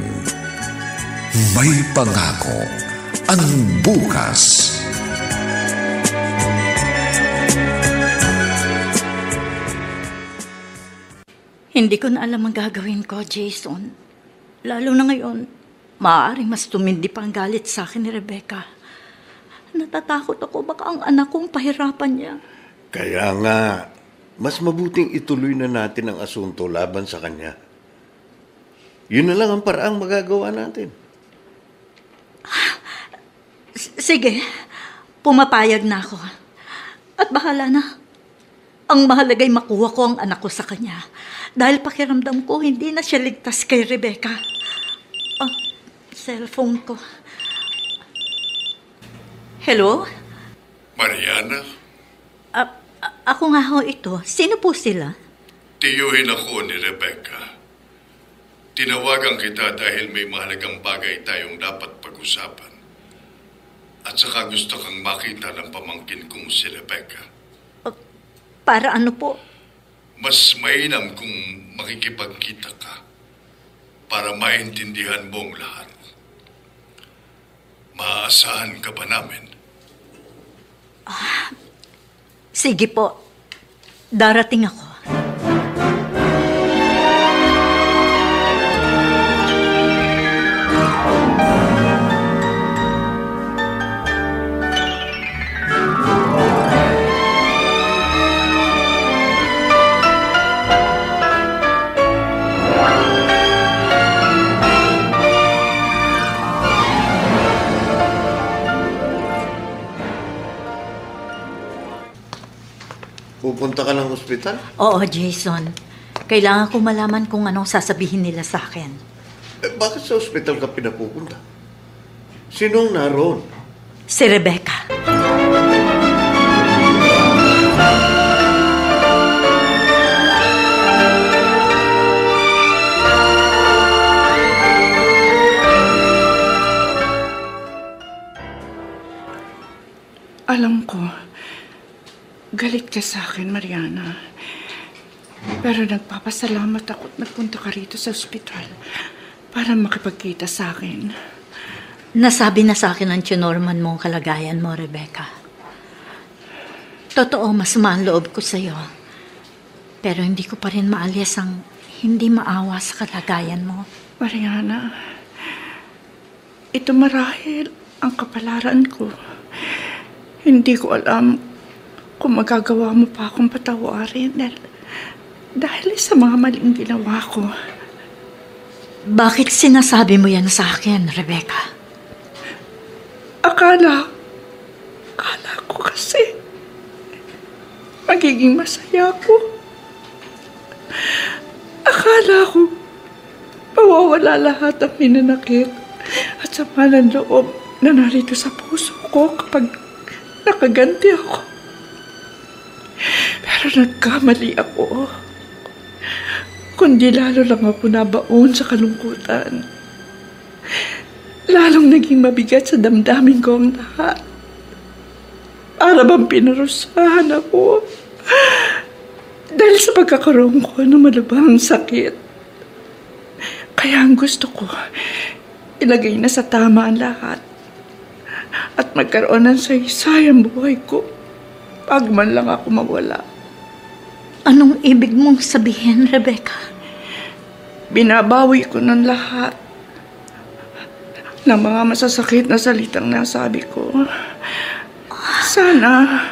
B: May pangako ang bukas.
C: Hindi ko na alam ang gagawin ko, Jason. Lalo na ngayon, maaaring mas tumindi pa ang galit sa akin ni Rebecca. Natatakot ako baka ang anak kong pahirapan niya.
I: Kaya nga, mas mabuting ituloy na natin ang asunto laban sa kanya. Yun na lang ang paraang magagawa natin.
C: Sige, pumapayag na ako. At bahala na. Ang mahalaga'y makuha ko ang anak ko sa kanya. Dahil pakiramdam ko, hindi na siya ligtas kay Rebecca. Cellphone ko. Hello?
G: Mariana?
C: Ako nga ho ito. Sino po sila?
G: Tiyuhin ako ni Rebecca. Tinawagan kita dahil may mahalagang bagay tayong dapat pag-usapan. At saka gusto kang makita ng pamangkin kong si Rebecca.
C: Para ano po?
G: Mas mainam kung makikipagkita ka para maintindihan mong lahat. Maaasahan ka ba namin?
C: Sige po. Darating ako.
I: Pupunta ka ng ospital?
C: Oo, Jason. Kailangan ko malaman kung anong sasabihin nila sa akin.
I: Bakit sa ospital ka pinapupunta? Sinong naroon?
C: Si Rebecca.
J: Alam ko, galit ka sa akin, Mariana. Pero nagpapasalamat ako at nagpunta ka rito sa ospital para makipagkita sa akin.
C: Nasabi na sa akin ang tinorman mo ang kalagayan mo, Rebecca. Totoo, masama ang loob ko sa'yo. Pero hindi ko pa rin maalis ang hindi maawa sa kalagayan mo.
J: Mariana, ito marahil ang kapalaran ko. Hindi ko alam kung magagawa mo pa akong patawarin dahil sa mga maling ginawa ko.
C: Bakit sinasabi mo yan sa akin, Rebecca?
J: Akala ko kasi magiging masaya ako. Akala ko mawawala lahat ang minanakit at sama ng loob na narito sa puso ko kapag nakaganti ako. Pero nagkamali ako. Kundi lalo lang ako nabaon sa kalungkutan. Lalong naging mabigat sa damdamin ko ang lahat. Para bang pinarusahan ako. Dahil sa pagkakaroon ko ng malubhang sakit. Kaya ang gusto ko, ilagay na sa tama ang lahat. At magkaroon ng saysayang buhay ko. Pag man lang ako mawala.
C: Anong ibig mong sabihin, Rebecca?
J: Binabawi ko ng lahat ng mga masasakit na salitang nasabi ko. Sana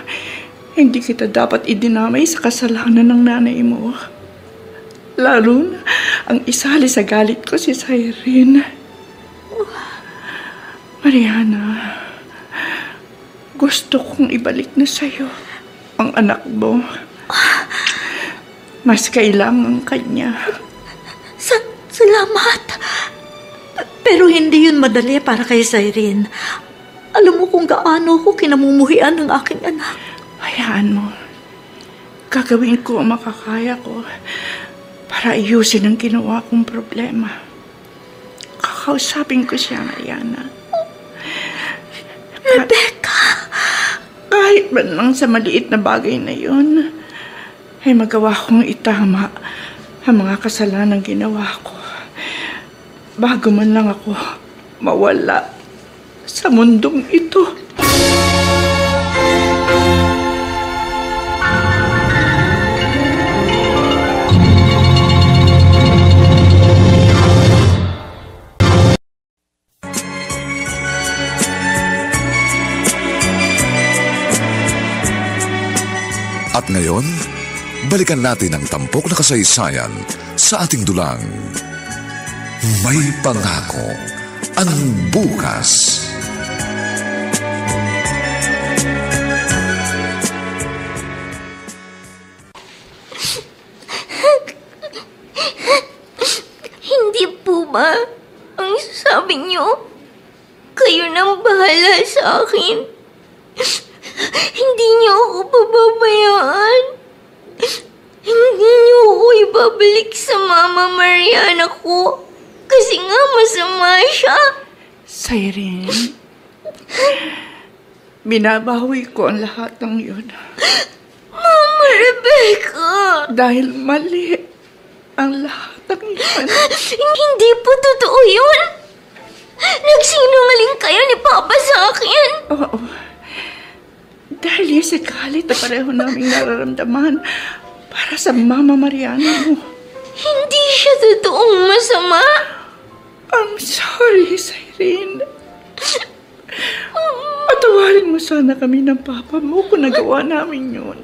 J: hindi kita dapat idinamay sa kasalanan ng nanay mo. Lalo na ang isali sa galit ko si Cyrene. Mariana, gusto kong ibalik na sa'yo ang anak mo. Mas kailangan kanya.
C: Salamat. Pero hindi yun madali para kay Cyrene. Alam mo kung gaano ko kinamumuhian ng aking anak.
J: Hayaan mo. Gagawin ko ang makakaya ko para ayusin ang ginawa kong problema. Kakausapin ko siya, Mariana.
C: Rebecca!
J: Kahit man lang sa maliit na bagay na yun, ay magawa kong itama ang mga kasalanang ginawa ko bago man lang ako mawala sa mundong ito.
B: At ngayon, balikan natin ang tampok na kasaysayan sa ating dulang. May pangako ang bukas.
H: Hindi po ba ang sabi niyo? Kayo nang bahala sa akin. Hindi niyo ako pababayaan. Hindi niyo ako ibabalik sa Mama Mariana ko. Kasi nga masama siya.
J: Irene, binabawi ko ang lahat ng yun.
H: Mama Rebecca!
J: Dahil mali ang lahat ng yun.
H: Hindi po totoo yun. Nagsinungaling kayo ni Papa sa akin.
J: Oo. Dahil yung galit na pareho naming nararamdaman para sa Mama Mariana mo.
H: Hindi siya totoong masama.
J: I'm sorry, Irene. Patawarin mo sana kami ng Papa mo kung nagawa namin yun.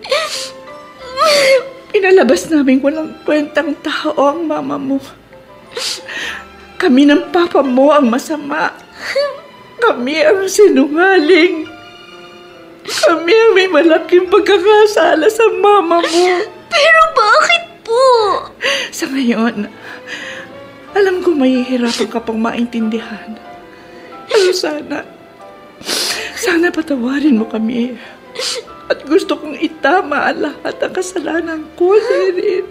J: Pinalabas namin walang kwentang tao ang Mama mo. Kami ng Papa mo ang masama. Kami ang sinungaling. Kami ang may malaking pagkakasala sa Mama mo.
H: Pero bakit po?
J: Sa ngayon, alam ko mahihirapan ka pang maintindihan. Pero sana patawarin mo kami. At gusto kong itama ang lahat ng kasalanan ko, Irene.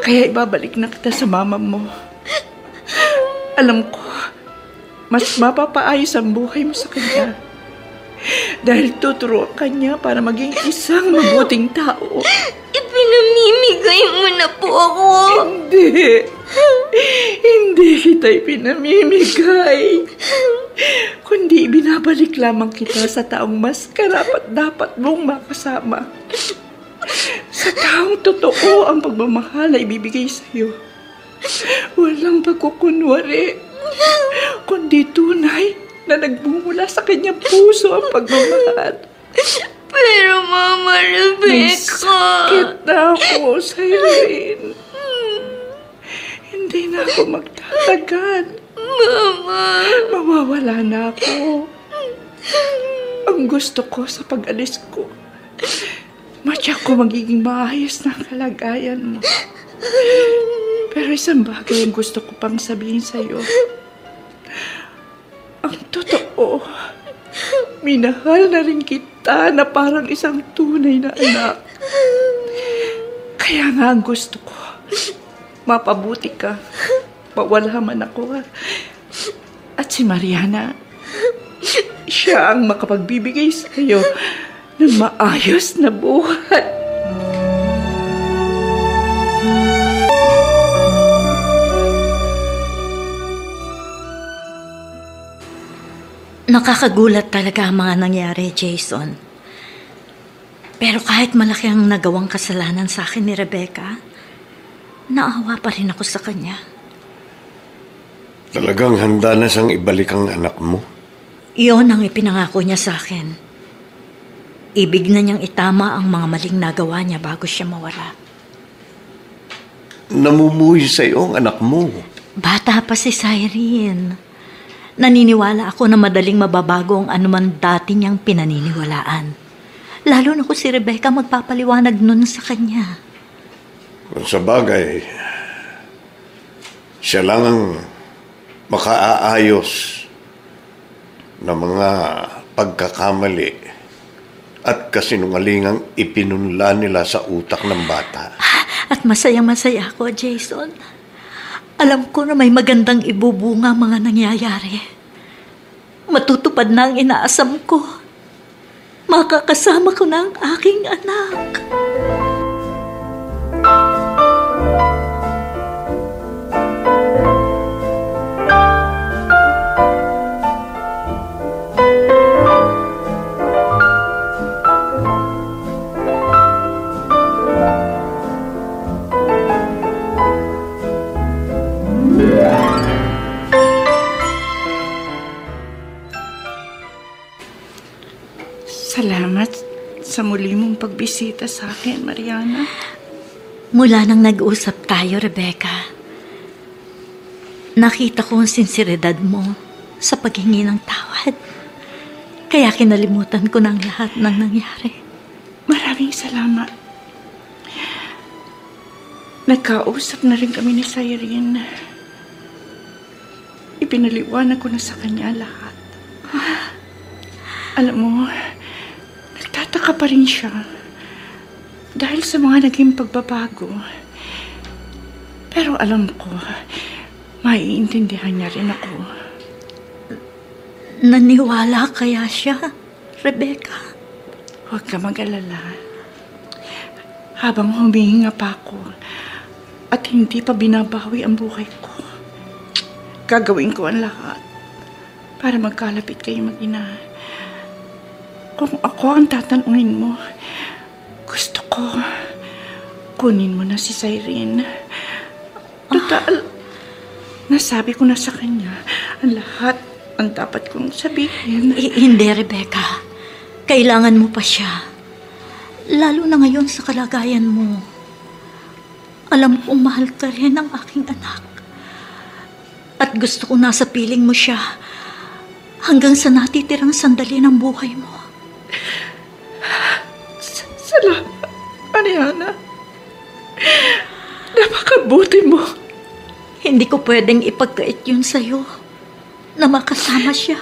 J: Kaya ibabalik na kita sa Mama mo. Alam ko, mas mapapaayos ang buhay mo sa kanya. Dahil tuturuan ka niya para maging isang mabuting tao.
H: Ipinamimigay mo na po ako.
J: Hindi. Hindi kita ipinamimigay. Kundi binabalik lamang kita sa taong mas karapat-dapat mong makasama. Sa taong totoo ang pagmamahal ay ibibigay sa'yo. Walang pagkukunwari, kundi tunay na nagbumula sa kanyang puso ang pagmamahal.
H: Pero Mama Rebecca,
J: sakit na ako, Irene. Hindi na ako magtatagal.
H: Mama,
J: mawawala na ako. Ang gusto ko sa pag-alis ko, matyak ko magiging maayos na kalagayan mo. Pero isang bagay ang gusto ko pang sabihin sa'yo. Ang totoo, minahal na rin kita na parang isang tunay na anak. Kaya nga ang gusto ko, mapabuti ka, mawala man ako. At si Mariana, siya ang makapagbibigay sa iyo ng maayos na buhay.
C: Nakakagulat talaga ang mga nangyari, Jason. Pero kahit malaki ang nagawang kasalanan sa akin ni Rebecca, naawa pa rin ako sa kanya.
I: Talagang handa na siyang ibalik ang anak mo?
C: Iyon ang ipinangako niya sa akin. Ibig na niyang itama ang mga maling nagawa niya bago siya mawala.
I: Namumuhi sa iyo ang anak mo.
C: Bata pa si Irene. Naniniwala ako na madaling mababago ang anuman dati niyang pinaniniwalaan. Lalo na kung si Rebecca magpapaliwanag nun sa kanya.
I: Sa bagay, siya lang ang makaaayos ng mga pagkakamali at kasinungalingang ipinunla nila sa utak ng bata.
C: At masayang-masaya ako, Jason. Alam ko na may magandang ibubunga mga nangyayari. Matutupad na ang inaasam ko. makakasama ko na ang aking anak.
J: Salamat sa muli mong pagbisita sa akin, Mariana.
C: Mula nang nag-usap tayo, Rebecca, nakita ko ang sinseridad mo sa paghingi ng tawad. Kaya kinalimutan ko ng lahat ng nangyari.
J: Maraming salamat. Nagkausap na rin kami ni Cyrene. Ipinaliwanag ko na sa kanya lahat. Alam mo, nagtataka pa rin siya dahil sa mga naging pagbabago. Pero alam ko, maiintindihan niya rin ako.
C: Naniwala kaya siya, Rebecca?
J: Huwag ka mag-alala. Habang humihinga pa ako at hindi pa binabawi ang buhay ko, gagawin ko ang lahat para magkalapit kayo mag-ina. Kung ako ang tatanungin mo, gusto ko kunin mo na si Cyrene. Total, nasabi ko na sa kanya ang lahat ang dapat kong sabihin.
C: Hindi, Rebecca. Kailangan mo pa siya. Lalo na ngayon sa kalagayan mo. Alam kong mahal ka rin ng aking anak. At gusto ko nasa piling mo siya hanggang sa natitirang sandali ng buhay mo.
J: Salamat, Mariana. Napakabuti mo.
C: Hindi ko pwedeng ipagkait yun sa'yo na makasama siya.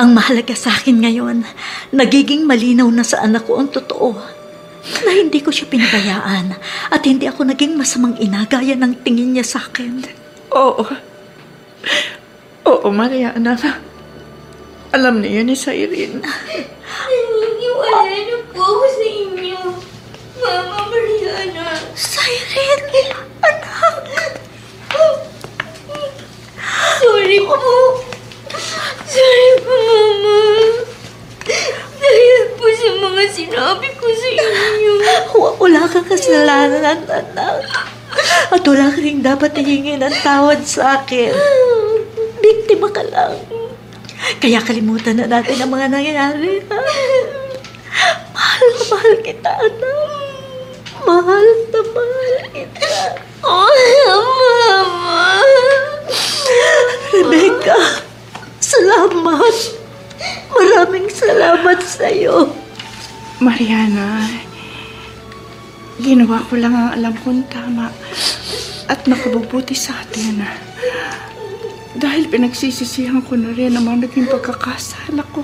C: Ang mahalaga sa akin ngayon, nagiging malinaw na sa anak ko ang totoo. Na hindi ko siya pinabayaan at hindi ako naging masamang ina gaya ng tingin niya sa akin.
J: Oo. Oo, Mariana. Alam niya ni Cyrene.
H: Naniniwala na po ako sa inyo, Mama Mariana.
C: Cyrene, anak.
H: Sorry po. Sorry po, Mama. Dahil po sa mga sinabi ko sa inyo.
C: Wala kang kasalanan, anak. At wala ka rin dapat hingin ng tawad sa akin. Biktima ka lang. Kaya kalimutan na natin ang mga nangyayari. Ha? Mahal na mahal kita, anak. Mahal na mahal kita.
H: Oh, Mama.
C: Rebecca, salamat. Maraming salamat sa'yo.
J: Mariana, ginawa ko lang ang alam kong tama at nakabubuti sa atin. Dahil pinagsisisihan ko na rin ang mga naging pagkakasala ko.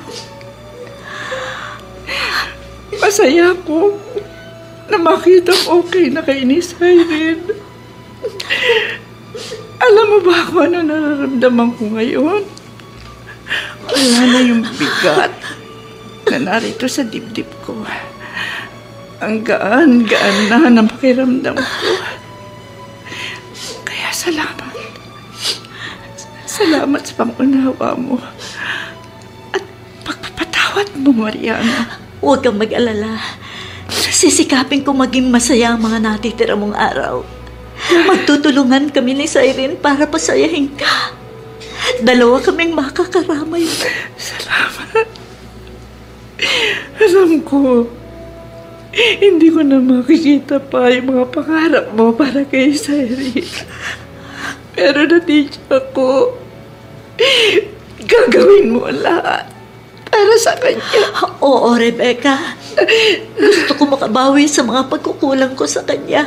J: Masaya ko na makita okay na kay ni Cyrene. Alam mo ba kung ano nararamdaman ko ngayon? Wala na yung bigat na narito sa dibdib ko. Ang gaan-gaan na ng pakiramdam ko. Kaya salamat. Salamat sa pangunawa mo. At pagpapatawad mo, Mariana.
C: Huwag kang mag-alala. Sisikapin ko maging masaya ang mga natitira mong araw. Magtutulungan kami ni Cyrene para pasayahin ka. Dalawa kaming makakaramay.
J: Salamat. Alam ko, hindi ko na makikita pa yung mga pangarap mo para kay Cyrene. Pero natidya ko, gagawin mo lahat para sa kanya.
C: Oo, Rebecca. Gusto ko makabawi sa mga pagkukulang ko sa kanya.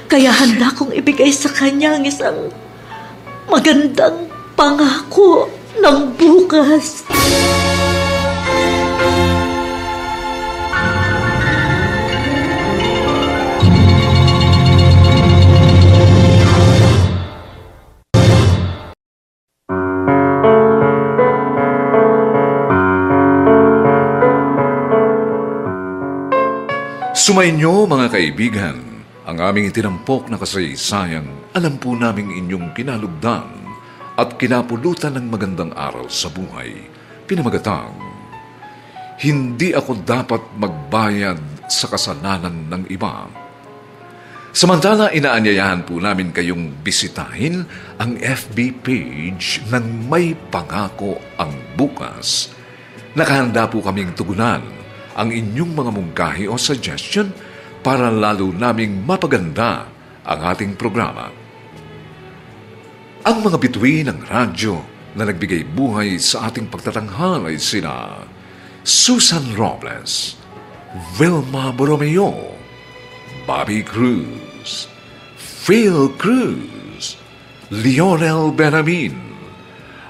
C: Kaya handa kong ibigay sa kanya ang isang magandang pangako ng bukas.
B: Sumainyo mga kaibigan, ang aming itinampok na kasaysayan, alam po naming inyong kinalugdan at kinapulutan ng magandang aral sa buhay. Pinamagatang, hindi ako dapat magbayad sa kasalanan ng iba. Samantala, inaanyayahan po namin kayong bisitahin ang FB page ng May Pangako ang Bukas. Nakahanda po kaming tugunan ang inyong mga mungkahi o suggestion para lalo naming mapaganda ang ating programa. Ang mga bituin ng radyo na nagbigay buhay sa ating pagtatanghal ay sina Susan Robles, Vilma Borromeo, Bobby Cruz, Phil Cruz, Lionel Benamin,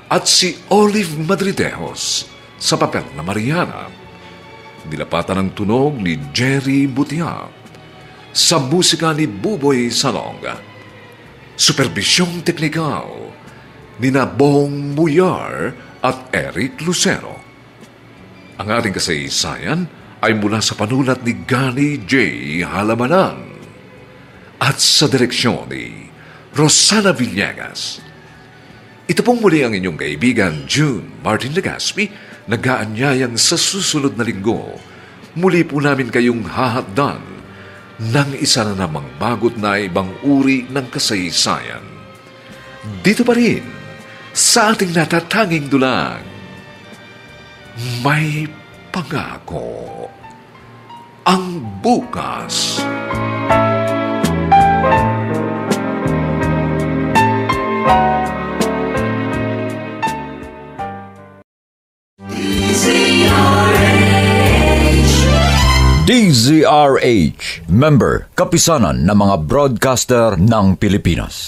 B: at si Olive Madridejos sa papel na Mariana. Nilapatan ng tunog ni Jerry Butiap, sa musika ni Buboy Salonga, supervisyong teknikal ni Bong Muyar at Eric Lucero. Ang ating kasaysayan ay mula sa panulat ni Gani J. Halamanan at sa direksyon ni Rosana Villegas. Ito pong muli ang inyong kaibigan June Martin Legaspi, nag-aanyayang sa susunod na linggo. Muli po namin kayong hahatdan ng isa na namang bagot na ibang uri ng kasaysayan. Dito pa rin sa ating natatanging dulang, May Pangako ang Bukas.
A: DZRH, member, kapisanan ng mga broadcaster ng Pilipinas.